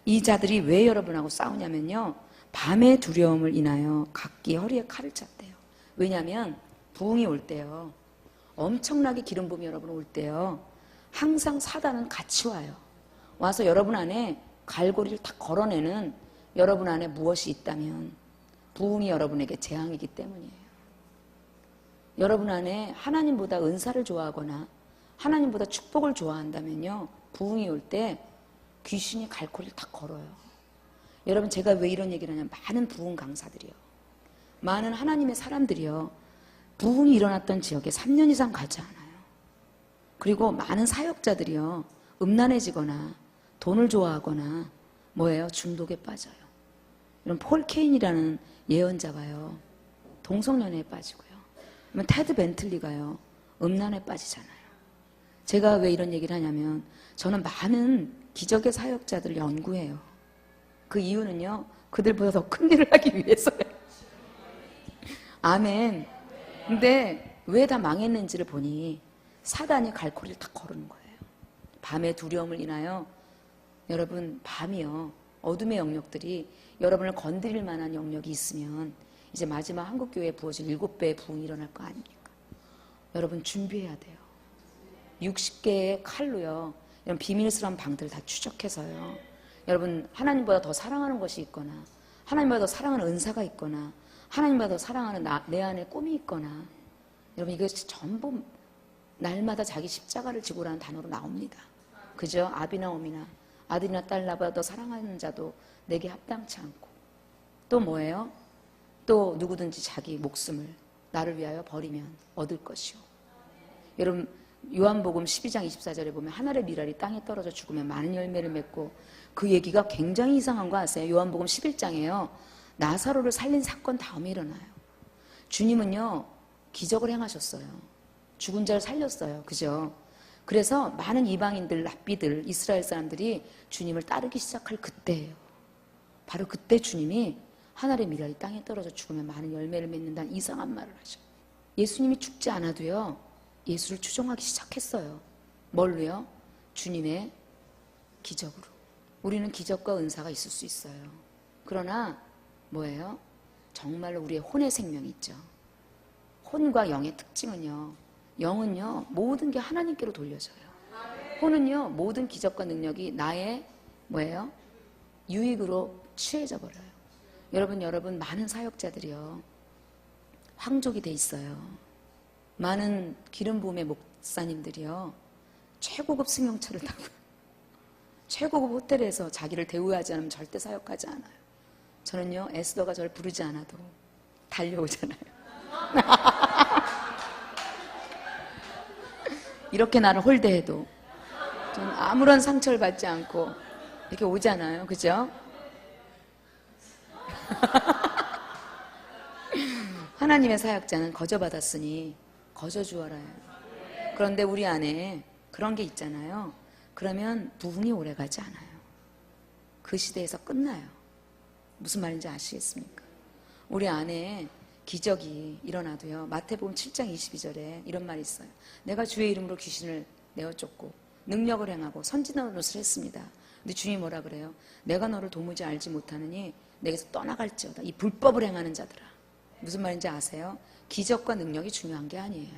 이 자들이 왜 여러분하고 싸우냐면요, 밤의 두려움을 인하여 각기 허리에 칼을 찼대요. 왜냐하면 부흥이 올 때요, 엄청나게 기름 부음이 여러분 올 때요, 항상 사단은 같이 와서 여러분 안에 갈고리를 다 걸어내는, 여러분 안에 무엇이 있다면 부흥이 여러분에게 재앙이기 때문이에요. 여러분 안에 하나님보다 은사를 좋아하거나 하나님보다 축복을 좋아한다면요, 부흥이 올 때 귀신이 갈고리를 다 걸어요. 여러분, 제가 왜 이런 얘기를 하냐면, 많은 부흥 강사들이요, 많은 하나님의 사람들이요, 부흥이 일어났던 지역에 3년 이상 가지 않아요. 그리고 많은 사역자들이요, 음란해지거나 돈을 좋아하거나 뭐예요? 중독에 빠져요. 이런 폴 케인이라는 예언자가요, 동성연애에 빠지고요. 테드 벤틀리가요, 음란에 빠지잖아요. 제가 왜 이런 얘기를 하냐면, 저는 많은 기적의 사역자들을 연구해요. 그 이유는요, 그들보다 더 큰 일을 하기 위해서예요. 아멘. 근데 왜 다 망했는지를 보니 사단이 갈고리를 다 거르는 거예요. 밤의 두려움을 인하여, 여러분, 밤이요, 어둠의 영역들이 여러분을 건드릴 만한 영역이 있으면 이제 마지막 한국교회에 부어질 7배의 부흥이 일어날 거 아닙니까? 여러분, 준비해야 돼요. 60개의 칼로요, 이런 비밀스러운 방들을 다 추적해서요, 여러분, 하나님보다 더 사랑하는 것이 있거나, 하나님보다 더 사랑하는 은사가 있거나, 하나님보다 더 사랑하는 내 안에 꿈이 있거나, 여러분, 이것이 전부 날마다 자기 십자가를 지고라는 단어로 나옵니다. 그죠? 아비나옴이나 아들이나 딸 나보다 더 사랑하는 자도 내게 합당치 않고, 또 뭐예요? 또 누구든지 자기 목숨을 나를 위하여 버리면 얻을 것이요. 여러분, 요한복음 12장 24절에 보면 하늘의 미랄이 땅에 떨어져 죽으면 많은 열매를 맺고, 그 얘기가 굉장히 이상한 거 아세요? 요한복음 11장에요, 나사로를 살린 사건 다음에 일어나요. 주님은요, 기적을 행하셨어요. 죽은 자를 살렸어요. 그죠? 그래서 많은 이방인들, 랍비들, 이스라엘 사람들이 주님을 따르기 시작할 그때예요. 바로 그때 주님이 하늘의 미랄이 땅에 떨어져 죽으면 많은 열매를 맺는다는 이상한 말을 하셔요. 예수님이 죽지 않아도요, 예수를 추종하기 시작했어요. 뭘로요? 주님의 기적으로. 우리는 기적과 은사가 있을 수 있어요. 그러나 뭐예요? 정말로 우리의 혼의 생명이 있죠. 혼과 영의 특징은요, 영은요, 모든 게 하나님께로 돌려져요. 혼은요, 모든 기적과 능력이 나의 뭐예요? 유익으로 취해져 버려요. 여러분, 많은 사역자들이요, 황족이 돼 있어요. 많은 기름 부음의 목사님들이요, 최고급 승용차를 타고 최고급 호텔에서 자기를 대우하지 않으면 절대 사역하지 않아요. 저는요, 에스더가 저를 부르지 않아도 달려오잖아요. 이렇게 나를 홀대해도 저는 아무런 상처를 받지 않고 이렇게 오잖아요. 그죠? 하나님의 사역자는 거저받았으니 거저주어라요. 그런데 우리 안에 그런 게 있잖아요. 그러면 부흥이 오래가지 않아요. 그 시대에서 끝나요. 무슨 말인지 아시겠습니까? 우리 안에 기적이 일어나도요, 마태복음 7장 22절에 이런 말이 있어요. 내가 주의 이름으로 귀신을 내어 쫓고 능력을 행하고 선지자 노릇을 했습니다. 근데 주님이 뭐라 그래요? 내가 너를 도무지 알지 못하느니 내게서 떠나갈지어다, 이 불법을 행하는 자들아. 무슨 말인지 아세요? 기적과 능력이 중요한 게 아니에요.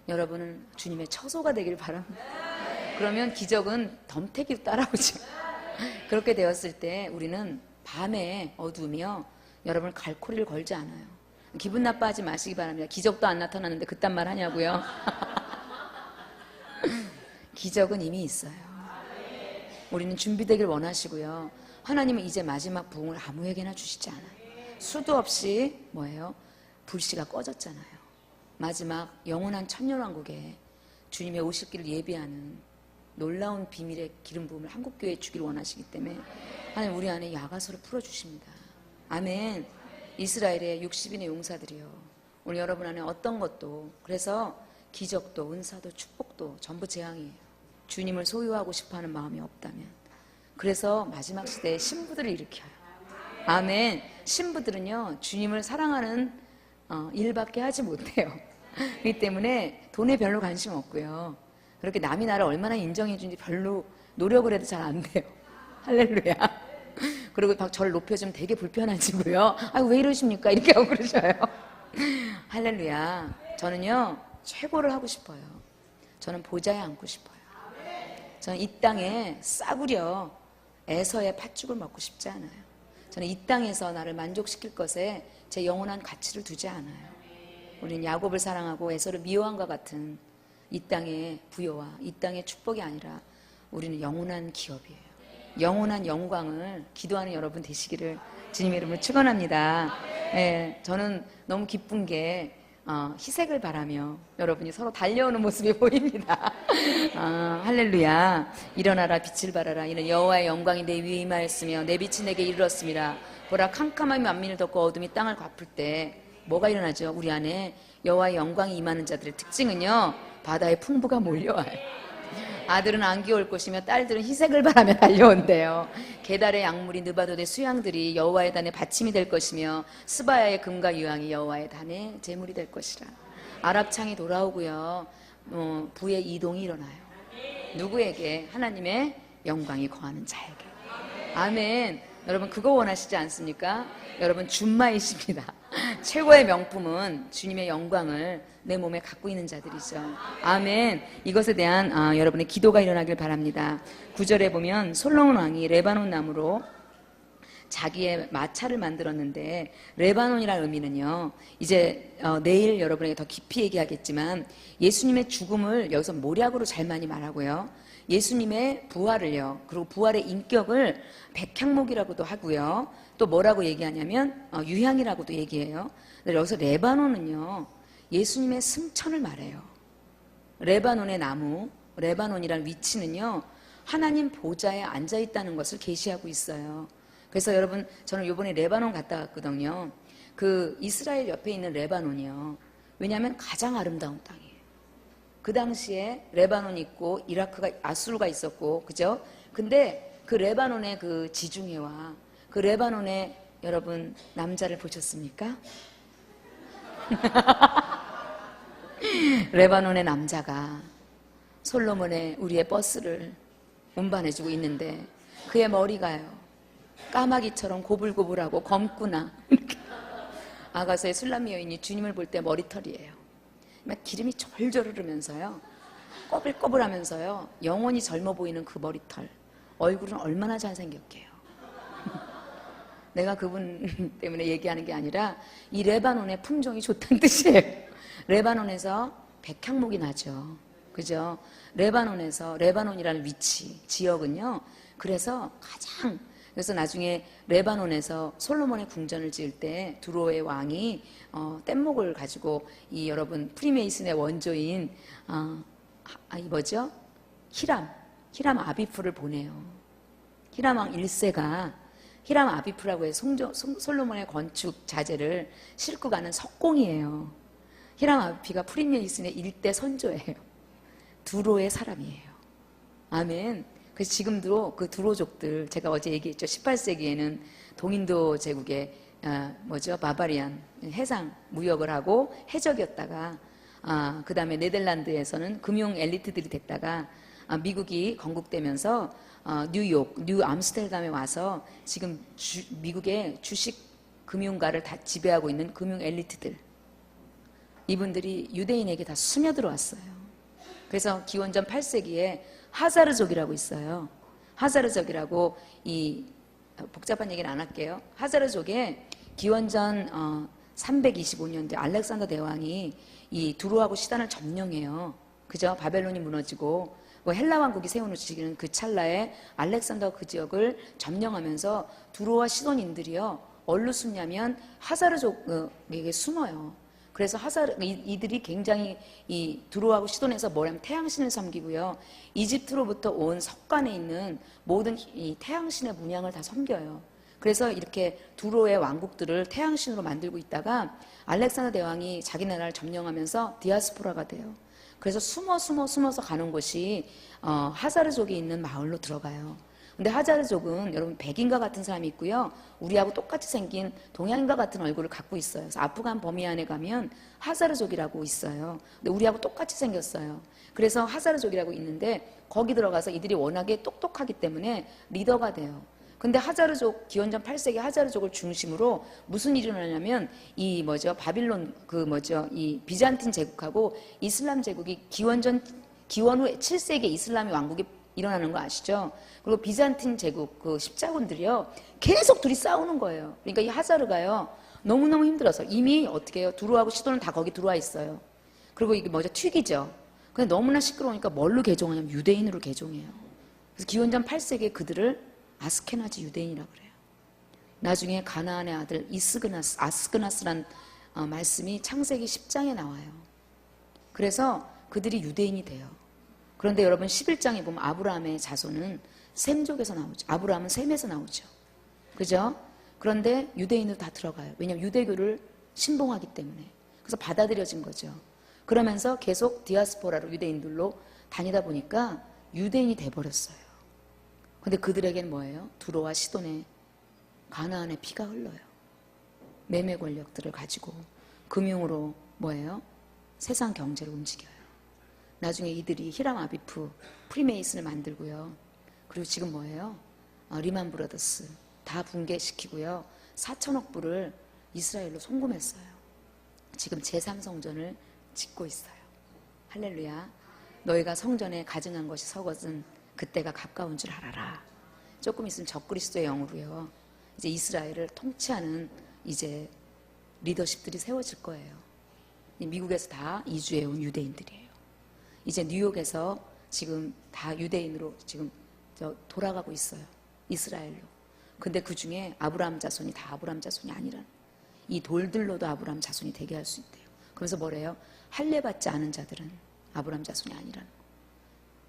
여러분은 주님의 처소가 되길 바랍니다. 그러면 기적은 덤태기로 따라오죠. 그렇게 되었을 때 우리는 밤에 어두우며 여러분 갈고리를 걸지 않아요. 기분 나빠하지 마시기 바랍니다. 기적도 안 나타나는데 그딴 말 하냐고요. 기적은 이미 있어요. 우리는 준비되길 원하시고요. 하나님은 이제 마지막 부흥을 아무에게나 주시지 않아요. 수도 없이 뭐예요? 불씨가 꺼졌잖아요. 마지막 영원한 천년왕국에 주님의 오실 길을 예비하는 놀라운 비밀의 기름 부음을 한국교회에 주기를 원하시기 때문에 하나님 우리 안에 야가서를 풀어주십니다. 아멘. 이스라엘의 60인의 용사들이요, 오늘 여러분 안에 어떤 것도, 그래서 기적도 은사도 축복도 전부 재앙이에요. 주님을 소유하고 싶어하는 마음이 없다면. 그래서 마지막 시대에 신부들을 일으켜요. 아멘. 신부들은요, 주님을 사랑하는 일밖에 하지 못해요. 그렇기 때문에 돈에 별로 관심 없고요, 그렇게 남이 나를 얼마나 인정해 주는지 별로 노력을 해도 잘 안 돼요. 할렐루야. 그리고 막 저를 높여주면 되게 불편하시고요. 아유, 왜 이러십니까? 이렇게 하고 그러셔요. 할렐루야. 저는요, 최고를 하고 싶어요. 저는 보좌에 앉고 싶어요. 저는 이 땅에 싸구려 에서의 팥죽을 먹고 싶지 않아요. 저는 이 땅에서 나를 만족시킬 것에 제 영원한 가치를 두지 않아요. 우리는 야곱을 사랑하고 에서를 미워함과 같은 이 땅의 부여와 이 땅의 축복이 아니라 우리는 영원한 기업이에요. 영원한 영광을 기도하는 여러분 되시기를 주님의 이름으로 축원합니다. 네, 저는 너무 기쁜 게 희색을 바라며 여러분이 서로 달려오는 모습이 보입니다. 할렐루야. 일어나라 빛을 발하라. 이는 여호와의 영광이 내 위에 임하였으며 내 빛이 내게 이르렀음이라. 보라 캄캄함이 만민을 덮고 어둠이 땅을 갚을 때 뭐가 일어나죠? 우리 안에 여호와의 영광이 임하는 자들의 특징은요, 바다의 풍부가 몰려와요. 아들은 안기 올 것이며 딸들은 희색을 바라며 달려온대요. 게달의 약물이 느바도의 수양들이 여호와의 단에 받침이 될 것이며 스바야의 금과 유황이 여호와의 단에 제물이 될 것이라. 아랍창이 돌아오고요, 부의 이동이 일어나요. 누구에게? 하나님의 영광이 거하는 자에게. 아멘. 여러분 그거 원하시지 않습니까? 여러분 준마이십니다. 최고의 명품은 주님의 영광을 내 몸에 갖고 있는 자들이죠. 아멘. 이것에 대한 여러분의 기도가 일어나길 바랍니다. 9절에 보면 솔로몬 왕이 레바논 나무로 자기의 마차를 만들었는데, 레바논이라는 의미는요, 이제 내일 여러분에게 더 깊이 얘기하겠지만 예수님의 죽음을 여기서 모략으로 잘 많이 말하고요, 예수님의 부활을요, 그리고 부활의 인격을 백향목이라고도 하고요, 또 뭐라고 얘기하냐면 유향이라고도 얘기해요. 근데 여기서 레바논은요, 예수님의 승천을 말해요. 레바논의 나무, 레바논이라는 위치는요, 하나님 보좌에 앉아 있다는 것을 계시하고 있어요. 그래서 여러분, 저는 이번에 레바논 갔다 왔거든요. 그 이스라엘 옆에 있는 레바논이요, 왜냐하면 가장 아름다운 땅이에요. 그 당시에 레바논이 있고 이라크가, 아수르가 있었고, 그죠? 근데 그 레바논의 그 지중해와 그 레바논의 여러분 남자를 보셨습니까? 레바논의 남자가 솔로몬의 우리의 버스를 운반해주고 있는데, 그의 머리가요, 까마귀처럼 고불고불하고 검구나 아가서의 술람미 여인이 주님을 볼 때 머리털이에요. 막 기름이 절절 흐르면서요, 꼬불꼬불하면서요, 영원히 젊어 보이는 그 머리털, 얼굴은 얼마나 잘생겼게요. 내가 그분 때문에 얘기하는 게 아니라 이 레바논의 품종이 좋다는 뜻이에요. 레바논에서 백향목이 나죠. 그죠? 레바논에서, 레바논이라는 위치, 지역은요, 그래서 그래서 나중에 레바논에서 솔로몬의 궁전을 지을 때 두로의 왕이 뗏목을 가지고 이 여러분 프리메이슨의 원조인 이 뭐죠? 히람 아비프를 보내요. 히람 왕 1세가 히람 아비프라고 해서 솔로몬의 건축 자재를 싣고 가는 석공이에요. 히람 아비프가 프리메이슨의 1대 선조예요. 두로의 사람이에요. 아멘. 그래서 지금도 그 두로족들, 제가 어제 얘기했죠. 18세기에는 동인도 제국의 바바리안 해상 무역을 하고 해적이었다가, 그 다음에 네덜란드에서는 금융 엘리트들이 됐다가, 미국이 건국되면서 뉴욕, 뉴 암스테르담에 와서 지금 미국의 주식 금융가를 다 지배하고 있는 금융 엘리트들, 이분들이 유대인에게 다 스며들어왔어요. 그래서 기원전 8세기에 하자르족이라고 있어요. 하자르족이라고, 이 복잡한 얘기는 안 할게요. 하자르족에 기원전 325년대 알렉산더 대왕이 이 두로하고 시단을 점령해요. 그죠? 바벨론이 무너지고 헬라 왕국이 세워놓치는 그 찰나에 알렉산더 그 지역을 점령하면서 두로와 시돈인들이요, 어디로 숨냐면 하자르족에게 숨어요. 그래서 이들이 굉장히 이 두로하고 시돈에서 뭐냐면 태양신을 섬기고요, 이집트로부터 온 석관에 있는 모든 이 태양신의 문양을 다 섬겨요. 그래서 이렇게 두로의 왕국들을 태양신으로 만들고 있다가 알렉산더 대왕이 자기 나라를 점령하면서 디아스포라가 돼요. 그래서 숨어서 가는 곳이 하자르족이 있는 마을로 들어가요. 근데 하자르족은 여러분 백인과 같은 사람이 있고요, 우리하고 똑같이 생긴 동양인과 같은 얼굴을 갖고 있어요. 그래서 아프간 버미안에 가면 하자르족이라고 있어요. 근데 우리하고 똑같이 생겼어요. 그래서 하자르족이라고 있는데 거기 들어가서 이들이 워낙에 똑똑하기 때문에 리더가 돼요. 근데 하자르족, 기원전 8세기 하자르족을 중심으로 무슨 일이 일어나냐면 바빌론 이 비잔틴 제국하고 이슬람 제국이 기원 후에 7세기 이슬람의 왕국이 일어나는 거 아시죠? 그리고 비잔틴 제국 그 십자군들이요, 계속 둘이 싸우는 거예요. 그러니까 이 하자르가요, 너무너무 힘들어서, 이미 어떻게 해요? 두로하고 시돈은 다 거기 들어와 있어요. 그리고 이게 튀기죠. 근데 너무나 시끄러우니까 뭘로 개종하냐면 유대인으로 개종해요. 그래서 기원전 8세기에 그들을 아스케나지 유대인이라고 그래요. 나중에 가나안의 아들 아스그나스란 말씀이 창세기 10장에 나와요. 그래서 그들이 유대인이 돼요. 그런데 여러분 11장에 보면 아브라함의 자손은 셈족에서 나오죠. 아브라함은 셈에서 나오죠. 그죠? 그런데 유대인으로 다 들어가요. 왜냐하면 유대교를 신봉하기 때문에. 그래서 받아들여진 거죠. 그러면서 계속 디아스포라로 유대인들로 다니다 보니까 유대인이 돼버렸어요. 근데 그들에게는 뭐예요? 두로와 시돈의 가나안의 피가 흘러요. 매매 권력들을 가지고 금융으로 뭐예요? 세상 경제를 움직여요. 나중에 이들이 히람 아비프, 프리메이슨을 만들고요. 그리고 지금 뭐예요? 리만 브라더스 다 붕괴시키고요. 4천억 불을 이스라엘로 송금했어요. 지금 제3성전을 짓고 있어요. 할렐루야. 너희가 성전에 가증한 것이 서것은 그때가 가까운 줄 알아라. 조금 있으면 적그리스도의 영으로요. 이제 이스라엘을 통치하는 이제 리더십들이 세워질 거예요. 미국에서 다 이주해 온 유대인들이에요. 이제 뉴욕에서 지금 다 유대인으로 지금 돌아가고 있어요. 이스라엘로. 근데 그 중에 아브라함 자손이 다 아브라함 자손이 아니라는, 이 돌들로도 아브라함 자손이 되게 할 수 있대요. 그래서 뭐래요? 할례받지 않은 자들은 아브라함 자손이 아니라는 거.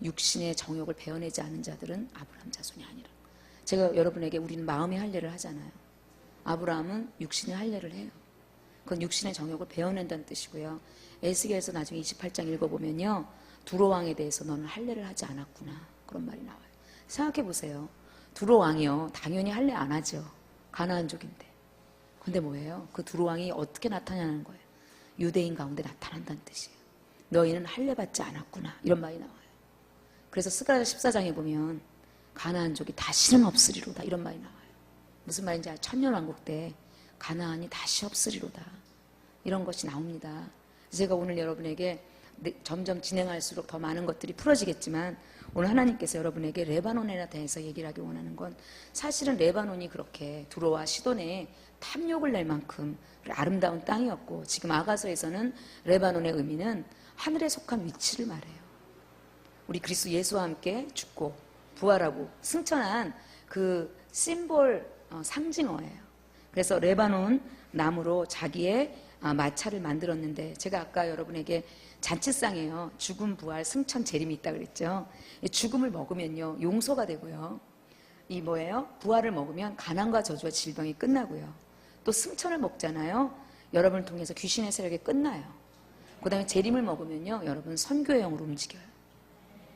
육신의 정욕을 베어내지 않은 자들은 아브라함 자손이 아니라는 거. 제가 여러분에게 우리는 마음의 할례를 하잖아요. 아브라함은 육신의 할례를 해요. 그건 육신의 정욕을 베어낸다는 뜻이고요. 에스겔에서 나중에 28장 읽어보면요, 두로 왕에 대해서 너는 할례를 하지 않았구나, 그런 말이 나와요. 생각해 보세요. 두로 왕이요, 당연히 할례 안 하죠. 가나안족인데. 근데 뭐예요? 그 두로 왕이 어떻게 나타나는 거예요? 유대인 가운데 나타난다는 뜻이에요. 너희는 할례 받지 않았구나, 이런 말이 나와요. 그래서 스가랴 14장에 보면 가나안족이 다시는 없으리로다, 이런 말이 나와요. 무슨 말인지 알아요? 천년왕국 때 가나안이 다시 없으리로다, 이런 것이 나옵니다. 제가 오늘 여러분에게 점점 진행할수록 더 많은 것들이 풀어지겠지만, 오늘 하나님께서 여러분에게 레바논에 대해서 얘기를 하기 원하는 건, 사실은 레바논이 그렇게 두로와 시돈에 탐욕을 낼 만큼 아름다운 땅이었고, 지금 아가서에서는 레바논의 의미는 하늘에 속한 위치를 말해요. 우리 그리스도 예수와 함께 죽고 부활하고 승천한 그 심볼, 상징어예요. 그래서 레바논 나무로 자기의 마차를 만들었는데, 제가 아까 여러분에게 잔치상에요, 죽음, 부활, 승천, 재림이 있다고 그랬죠. 죽음을 먹으면요, 용서가 되고요. 이 뭐예요? 부활을 먹으면 가난과 저주와 질병이 끝나고요. 또 승천을 먹잖아요. 여러분을 통해서 귀신의 세력이 끝나요. 그 다음에 재림을 먹으면요, 여러분 선교의 영으로 움직여요.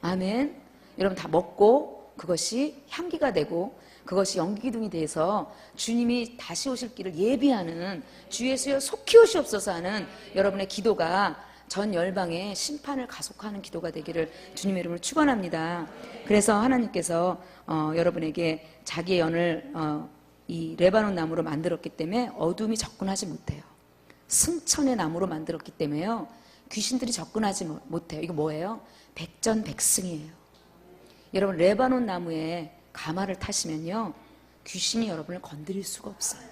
아멘. 여러분 다 먹고 그것이 향기가 되고 그것이 연기기둥이 돼서 주님이 다시 오실 길을 예비하는, 주 예수여 속히 오시옵소서 하는 여러분의 기도가 전 열방의 심판을 가속화하는 기도가 되기를 주님의 이름으로 축원합니다. 그래서 하나님께서 여러분에게 자기의 연을 이 레바논 나무로 만들었기 때문에 어둠이 접근하지 못해요. 승천의 나무로 만들었기 때문에요, 귀신들이 접근하지 못해요. 이거 뭐예요? 백전백승이에요. 여러분 레바논 나무에 가마를 타시면요, 귀신이 여러분을 건드릴 수가 없어요.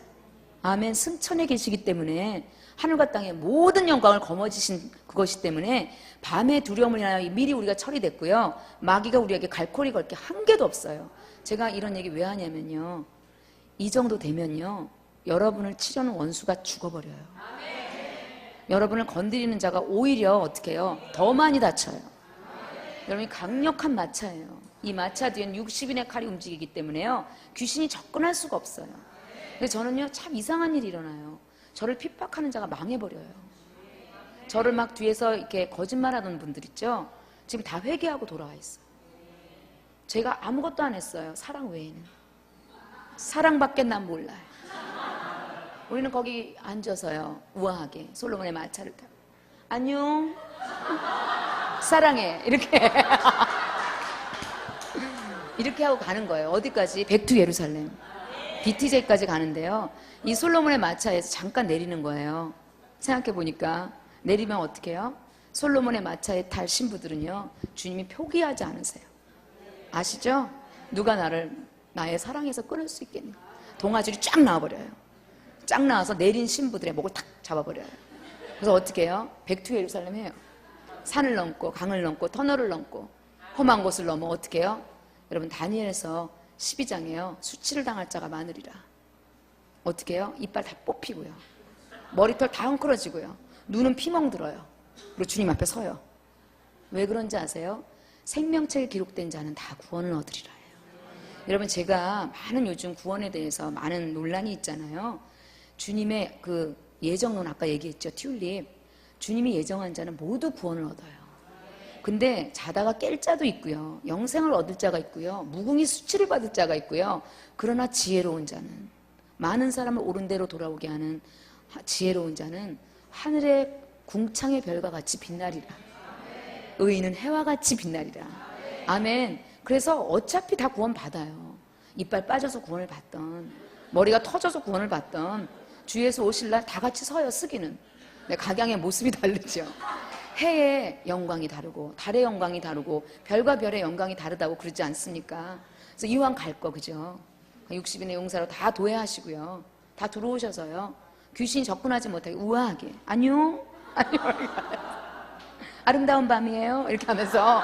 아멘. 승천에 계시기 때문에 하늘과 땅의 모든 영광을 거머쥐신 그것이 때문에 밤의 두려움을 인하여 미리 우리가 처리됐고요, 마귀가 우리에게 갈코리 걸 게 한 개도 없어요. 제가 이런 얘기 왜 하냐면요, 이 정도 되면요, 여러분을 치려는 원수가 죽어버려요. 여러분을 건드리는 자가 오히려 어떻게 해요? 더 많이 다쳐요. 여러분이 강력한 마차예요. 이 마차 뒤에는 60인의 칼이 움직이기 때문에요, 귀신이 접근할 수가 없어요. 근데 저는요, 참 이상한 일이 일어나요. 저를 핍박하는 자가 망해버려요. 저를 막 뒤에서 이렇게 거짓말하던 분들 있죠? 지금 다 회개하고 돌아와 있어요. 제가 아무것도 안 했어요. 사랑 외에는. 사랑밖에 난 몰라요. 우리는 거기 앉아서요, 우아하게 솔로몬의 마차를 타고 안녕 사랑해 이렇게 이렇게 하고 가는 거예요. 어디까지? 백투 예루살렘, BTJ까지 가는데요, 이 솔로몬의 마차에서 잠깐 내리는 거예요. 생각해 보니까 내리면 어떻게 해요? 솔로몬의 마차에 탈 신부들은요, 주님이 포기하지 않으세요. 아시죠? 누가 나의 사랑에서 끊을 수 있겠니? 동아줄이 쫙 나와버려요. 쫙 나와서 내린 신부들의 목을 탁 잡아버려요. 그래서 어떻게 해요? 백투 예루살렘 해요. 산을 넘고 강을 넘고 터널을 넘고 험한 곳을 넘어 어떻게 해요? 여러분 다니엘서 12장에요. 수치를 당할 자가 많으리라. 어떻게 해요? 이빨 다 뽑히고요. 머리털 다 헝클어지고요. 눈은 피멍 들어요. 그리고 주님 앞에 서요. 왜 그런지 아세요? 생명책에 기록된 자는 다 구원을 얻으리라 해요. 여러분 제가 많은 요즘 구원에 대해서 많은 논란이 있잖아요. 주님의 그 예정론 아까 얘기했죠. 튤립. 주님이 예정한 자는 모두 구원을 얻어요. 근데 자다가 깰 자도 있고요. 영생을 얻을 자가 있고요. 무궁히 수치를 받을 자가 있고요. 그러나 지혜로운 자는 많은 사람을 옳은 대로 돌아오게 하는 지혜로운 자는 하늘의 궁창의 별과 같이 빛나리라. 의인은 해와 같이 빛나리라. 아멘. 그래서 어차피 다 구원 받아요. 이빨 빠져서 구원을 받던 머리가 터져서 구원을 받던 주에서 오실 날 다 같이 서요. 쓰기는 각양의 모습이 다르죠. 해의 영광이 다르고 달의 영광이 다르고 별과 별의 영광이 다르다고 그러지 않습니까? 그래서 이왕 갈 거 그죠? 60인의 용사로 다 도회하시고요. 다 들어오셔서요. 귀신이 접근하지 못하게 우아하게 안녕? 안녕? 아름다운 밤이에요? 이렇게 하면서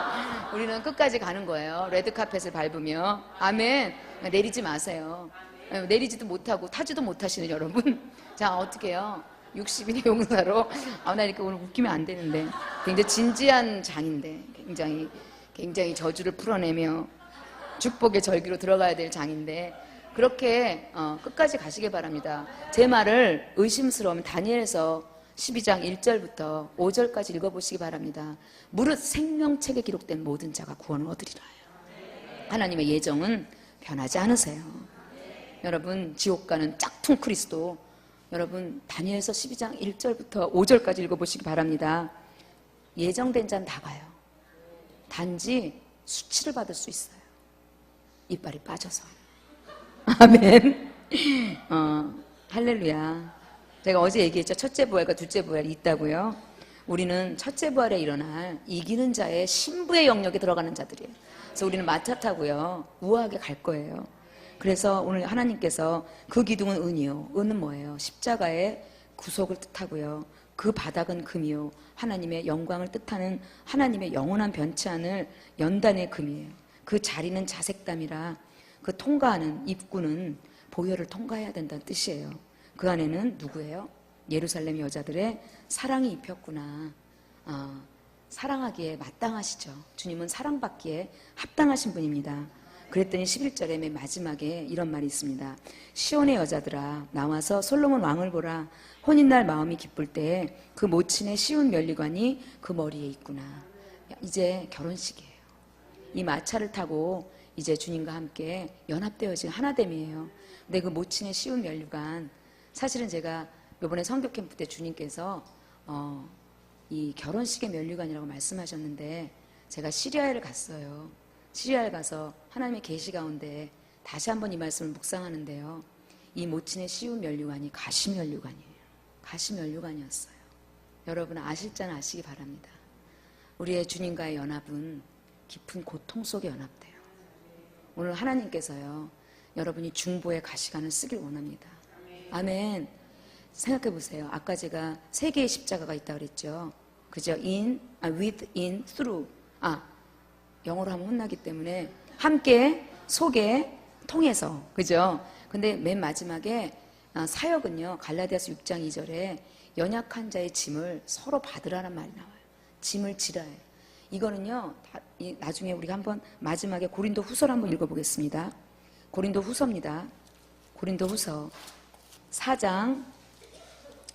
우리는 끝까지 가는 거예요. 레드카펫을 밟으며. 아멘. 내리지 마세요. 내리지도 못하고 타지도 못하시는 여러분. 자, 어떻게 해요? 60인의 용사로. 나 이렇게 오늘 웃기면 안 되는데. 굉장히 진지한 장인데. 굉장히 저주를 풀어내며 축복의 절기로 들어가야 될 장인데. 그렇게 끝까지 가시길 바랍니다. 제 말을 의심스러우면 다니엘서 12장 1절부터 5절까지 읽어보시기 바랍니다. 무릇 생명책에 기록된 모든 자가 구원을 얻으리라 해요. 하나님의 예정은 변하지 않으세요. 여러분 지옥 가는 짝퉁 그리스도 여러분 다니엘서 12장 1절부터 5절까지 읽어보시기 바랍니다. 예정된 자는 다 가요. 단지 수치를 받을 수 있어요. 이빨이 빠져서. 아멘. 할렐루야. 제가 어제 얘기했죠. 첫째 부활과 둘째 부활이 있다고요. 우리는 첫째 부활에 일어날 이기는 자의 신부의 영역에 들어가는 자들이에요. 그래서 우리는 마차 타고요. 우아하게 갈 거예요. 그래서 오늘 하나님께서 그 기둥은 은이요. 은은 뭐예요? 십자가의 구속을 뜻하고요. 그 바닥은 금이요. 하나님의 영광을 뜻하는 하나님의 영원한 변치 않을 연단의 금이에요. 그 자리는 자색담이라 그 통과하는 입구는 보혈을 통과해야 된다는 뜻이에요. 그 안에는 누구예요? 예루살렘 여자들의 사랑이 입혔구나. 사랑하기에 마땅하시죠. 주님은 사랑받기에 합당하신 분입니다. 그랬더니 11절에 맨 마지막에 이런 말이 있습니다. 시온의 여자들아 나와서 솔로몬 왕을 보라. 혼인날 마음이 기쁠 때에 그 모친의 시온 면류관이 그 머리에 있구나. 이제 결혼식이에요. 이 마차를 타고 이제 주님과 함께 연합되어진 하나됨이에요. 근데 그 모친의 시온 면류관 사실은 제가 이번에 성교 캠프 때 주님께서 이 결혼식의 면류관이라고 말씀하셨는데 제가 시리아를 갔어요. 시리아를 가서 하나님의 계시 가운데 다시 한번 이 말씀을 묵상하는데요. 이 모친의 시온 면류관이 가시 면류관이에요. 가시 면류관이었어요. 여러분 아실자는 아시기 바랍니다. 우리의 주님과의 연합은 깊은 고통 속에 연합돼요. 오늘 하나님께서요. 여러분이 중보의 가시관을 쓰길 원합니다. 아멘. 생각해 보세요. 아까 제가 세 개의 십자가가 있다고 그랬죠. 그죠? with, in, through. 영어로 하면 혼나기 때문에 함께, 속에, 통해서. 그죠? 근데 맨 마지막에 사역은요. 갈라디아서 6장 2절에 연약한 자의 짐을 서로 받으라는 말이 나와요. 짐을 지라 해요. 이거는요. 나중에 우리가 한번 마지막에 고린도 후서를 한번 읽어보겠습니다. 고린도 후서입니다. 고린도 후서 4장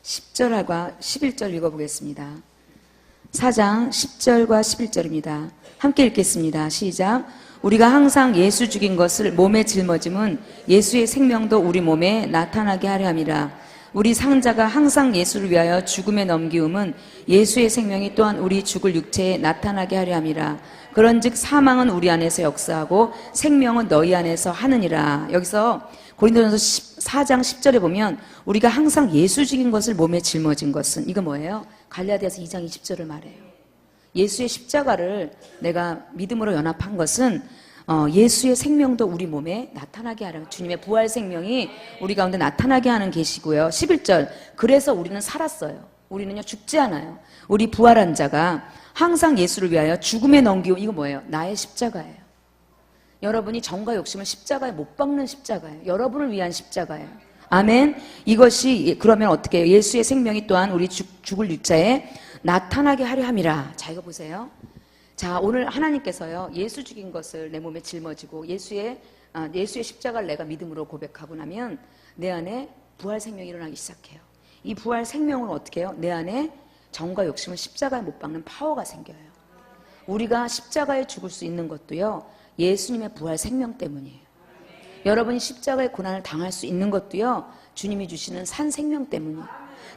10절과 11절 읽어보겠습니다. 4장 10절과 11절입니다. 함께 읽겠습니다. 시작. 우리가 항상 예수 죽인 것을 몸에 짊어짐은 예수의 생명도 우리 몸에 나타나게 하려 함이라. 우리 상자가 항상 예수를 위하여 죽음에 넘기움은 예수의 생명이 또한 우리 죽을 육체에 나타나게 하려 함이라. 그런즉 사망은 우리 안에서 역사하고 생명은 너희 안에서 하느니라. 여기서 고린도전서 4장 10절에 보면 우리가 항상 예수 죽인 것을 몸에 짊어진 것은 이거 뭐예요? 갈라디아서 2장 20절을 말해요. 예수의 십자가를 내가 믿음으로 연합한 것은 예수의 생명도 우리 몸에 나타나게 하라. 주님의 부활 생명이 우리 가운데 나타나게 하는 계시고요. 11절 그래서 우리는 살았어요. 우리는요 죽지 않아요. 우리 부활한 자가 항상 예수를 위하여 죽음에 넘기고, 이거 뭐예요? 나의 십자가예요. 여러분이 정과 욕심을 십자가에 못 박는 십자가예요. 여러분을 위한 십자가예요. 아멘. 이것이 그러면 어떻게 해요? 예수의 생명이 또한 우리 죽을 육자에 나타나게 하려 함이라. 자, 이거 보세요. 자, 오늘 하나님께서요 예수 죽인 것을 내 몸에 짊어지고 예수의 십자가를 내가 믿음으로 고백하고 나면 내 안에 부활 생명이 일어나기 시작해요. 이 부활 생명은 어떻게 해요? 내 안에 정과 욕심을 십자가에 못 박는 파워가 생겨요. 우리가 십자가에 죽을 수 있는 것도요 예수님의 부활 생명 때문이에요. 여러분이 십자가의 고난을 당할 수 있는 것도요 주님이 주시는 산 생명 때문이에요.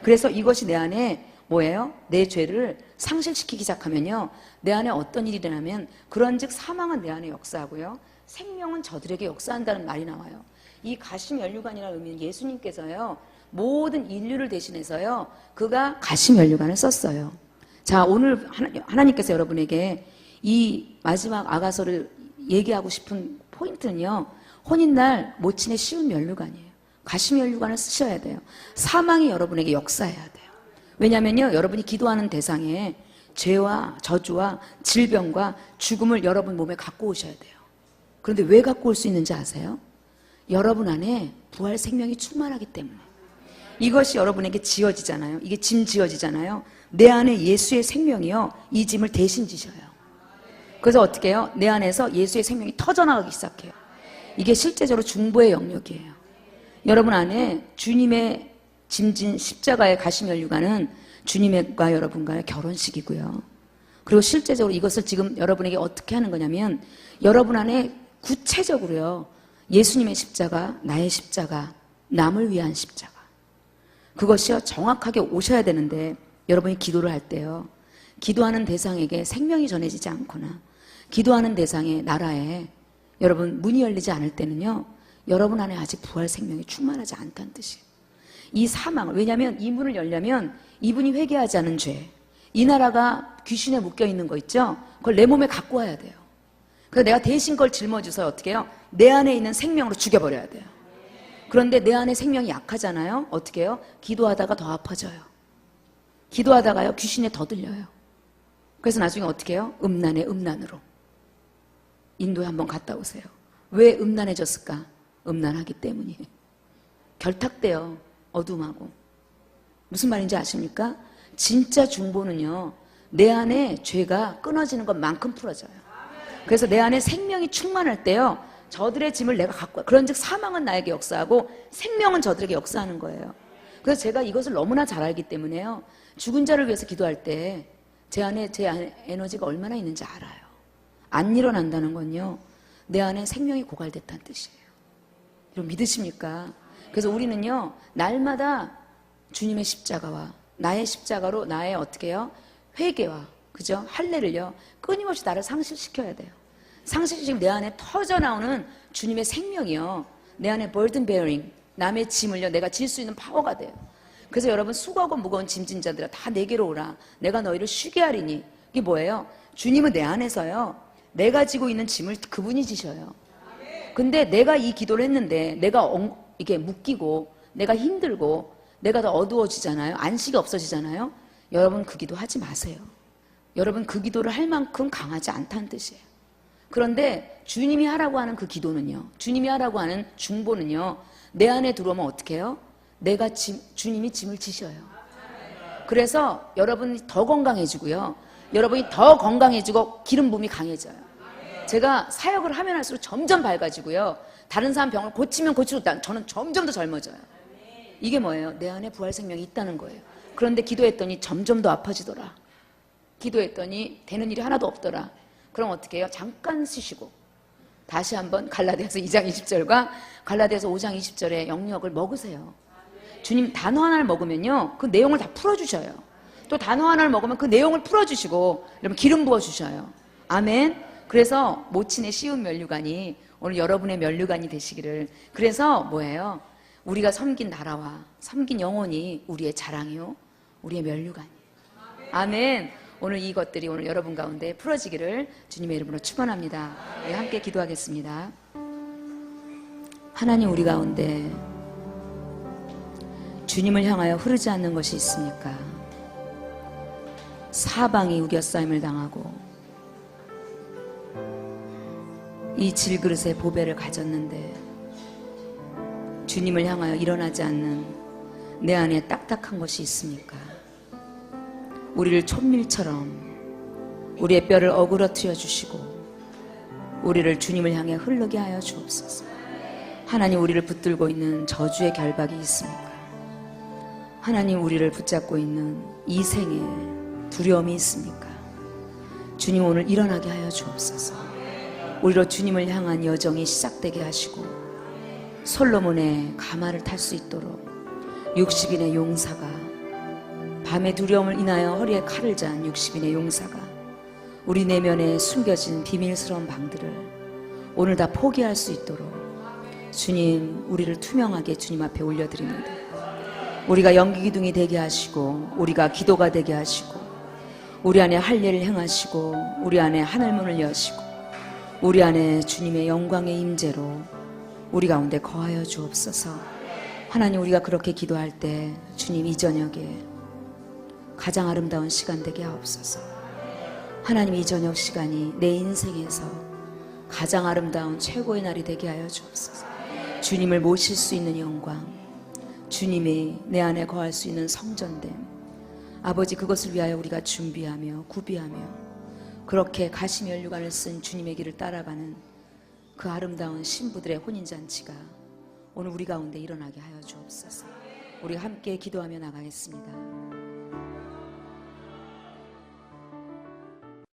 그래서 이것이 내 안에 뭐예요? 내 죄를 상실시키기 시작하면요 내 안에 어떤 일이 일어나면 그런즉 사망은 내 안에 역사하고요 생명은 저들에게 역사한다는 말이 나와요. 이 가시면류관이라는 의미는 예수님께서요 모든 인류를 대신해서요 그가 가시면류관을 썼어요. 자, 오늘 하나님께서 여러분에게 이 마지막 아가서를 얘기하고 싶은 포인트는요 혼인날 모친의 쉬운 면류관이에요. 가시면류관을 쓰셔야 돼요. 사망이 여러분에게 역사해야 돼요. 왜냐면요 여러분이 기도하는 대상에 죄와 저주와 질병과 죽음을 여러분 몸에 갖고 오셔야 돼요. 그런데 왜 갖고 올 수 있는지 아세요? 여러분 안에 부활 생명이 충만하기 때문에. 이것이 여러분에게 지어지잖아요. 이게 짐 지어지잖아요. 내 안에 예수의 생명이요 이 짐을 대신 지셔요. 그래서 어떻게 해요? 내 안에서 예수의 생명이 터져나가기 시작해요. 이게 실제적으로 중보의 영역이에요. 여러분 안에 주님의 짐진 십자가의 가시면류관은 주님과 여러분과의 결혼식이고요. 그리고 실제적으로 이것을 지금 여러분에게 어떻게 하는 거냐면 여러분 안에 구체적으로요 예수님의 십자가, 나의 십자가, 남을 위한 십자가, 그것이요 정확하게 오셔야 되는데 여러분이 기도를 할 때요 기도하는 대상에게 생명이 전해지지 않거나 기도하는 대상의 나라에 여러분 문이 열리지 않을 때는요 여러분 안에 아직 부활 생명이 충만하지 않다는 뜻이에요. 이 사망을, 왜냐하면 이 문을 열려면 이분이 회개하지 않은 죄, 이 나라가 귀신에 묶여있는 거 있죠? 그걸 내 몸에 갖고 와야 돼요. 그래서 내가 대신 그걸 짊어져서 어떻게 해요? 내 안에 있는 생명으로 죽여버려야 돼요. 그런데 내 안에 생명이 약하잖아요. 어떻게 해요? 기도하다가 더 아파져요. 기도하다가요 귀신에 더 들려요. 그래서 나중에 어떻게 해요? 음란에 음란으로. 인도에 한번 갔다 오세요. 왜 음란해졌을까? 음란하기 때문이에요. 결탁돼요. 어둠하고. 무슨 말인지 아십니까? 진짜 중보는요 내 안에 죄가 끊어지는 것만큼 풀어져요. 그래서 내 안에 생명이 충만할 때요 저들의 짐을 내가 갖고 와. 그런즉 사망은 나에게 역사하고 생명은 저들에게 역사하는 거예요. 그래서 제가 이것을 너무나 잘 알기 때문에요 죽은 자를 위해서 기도할 때 제 안에 에너지가 얼마나 있는지 알아요. 안 일어난다는 건요 내 안에 생명이 고갈됐다는 뜻이에요. 여러분 믿으십니까? 그래서 우리는요 날마다 주님의 십자가와 나의 십자가로 나의 어떻게 해요? 회개와 그죠? 할례를요 끊임없이 나를 상실시켜야 돼요. 상실시키면 내 안에 터져나오는 주님의 생명이요 내 안에 burden bearing, 남의 짐을요 내가 질 수 있는 파워가 돼요. 그래서 여러분 수고하고 무거운 짐진 자들아 다 내게로 오라 내가 너희를 쉬게 하리니. 이게 뭐예요? 주님은 내 안에서요 내가 지고 있는 짐을 그분이 지셔요. 근데 내가 이 기도를 했는데 내가 이게 묶이고 내가 힘들고 내가 더 어두워지잖아요. 안식이 없어지잖아요. 여러분 그 기도 하지 마세요. 여러분 그 기도를 할 만큼 강하지 않다는 뜻이에요. 그런데 주님이 하라고 하는 그 기도는요 주님이 하라고 하는 중보는요 내 안에 들어오면 어떻게 해요? 주님이 짐을 지셔요. 그래서 여러분이 더 건강해지고요 여러분이 더 건강해지고 기름 부음이 강해져요. 제가 사역을 하면 할수록 점점 밝아지고요 다른 사람 병을 고치면 고칠수록 저는 점점 더 젊어져요. 이게 뭐예요? 내 안에 부활 생명이 있다는 거예요. 그런데 기도했더니 점점 더 아파지더라. 기도했더니 되는 일이 하나도 없더라. 그럼 어떻게 해요? 잠깐 쉬시고 다시 한번 갈라디아서 2장 20절과 갈라디아서 5장 20절의 영역을 먹으세요. 주님 단어 하나를 먹으면요 그 내용을 다 풀어주셔요. 또 단어 하나를 먹으면 그 내용을 풀어주시고 여러분 기름 부어주셔요. 아멘. 그래서 모친의 쉬운 면류관이 오늘 여러분의 면류관이 되시기를. 그래서 뭐예요? 우리가 섬긴 나라와 섬긴 영혼이 우리의 자랑이요 우리의 면류관이에요. 아멘. 오늘 이것들이 오늘 여러분 가운데 풀어지기를 주님의 이름으로 축원합니다. 네, 함께 기도하겠습니다. 하나님, 우리 가운데 주님을 향하여 흐르지 않는 것이 있습니까? 사방이 우겨싸임을 당하고 이 질그릇에 보배를 가졌는데 주님을 향하여 일어나지 않는 내 안에 딱딱한 것이 있습니까? 우리를 촛밀처럼 우리의 뼈를 어그러뜨려 주시고 우리를 주님을 향해 흐르게 하여 주옵소서. 하나님, 우리를 붙들고 있는 저주의 결박이 있습니까? 하나님, 우리를 붙잡고 있는 이생의 두려움이 있습니까? 주님, 오늘 일어나게 하여 주옵소서. 우리로 주님을 향한 여정이 시작되게 하시고 솔로몬의 가마를 탈 수 있도록 60인의 용사가, 밤의 두려움을 인하여 허리에 칼을 잔 60인의 용사가 우리 내면에 숨겨진 비밀스러운 방들을 오늘 다 포기할 수 있도록 주님, 우리를 투명하게 주님 앞에 올려드립니다. 우리가 연기기둥이 되게 하시고 우리가 기도가 되게 하시고 우리 안에 할 일을 행하시고 우리 안에 하늘문을 여시고 우리 안에 주님의 영광의 임재로 우리 가운데 거하여 주옵소서. 하나님, 우리가 그렇게 기도할 때 주님, 이 저녁에 가장 아름다운 시간 되게 하옵소서. 하나님, 이 저녁 시간이 내 인생에서 가장 아름다운 최고의 날이 되게 하여 주옵소서. 주님을 모실 수 있는 영광, 주님이 내 안에 거할 수 있는 성전됨, 아버지, 그것을 위하여 우리가 준비하며 구비하며 그렇게 가시면류관을 쓴 주님의 길을 따라가는 그 아름다운 신부들의 혼인잔치가 오늘 우리 가운데 일어나게 하여 주옵소서. 우리 함께 기도하며 나가겠습니다.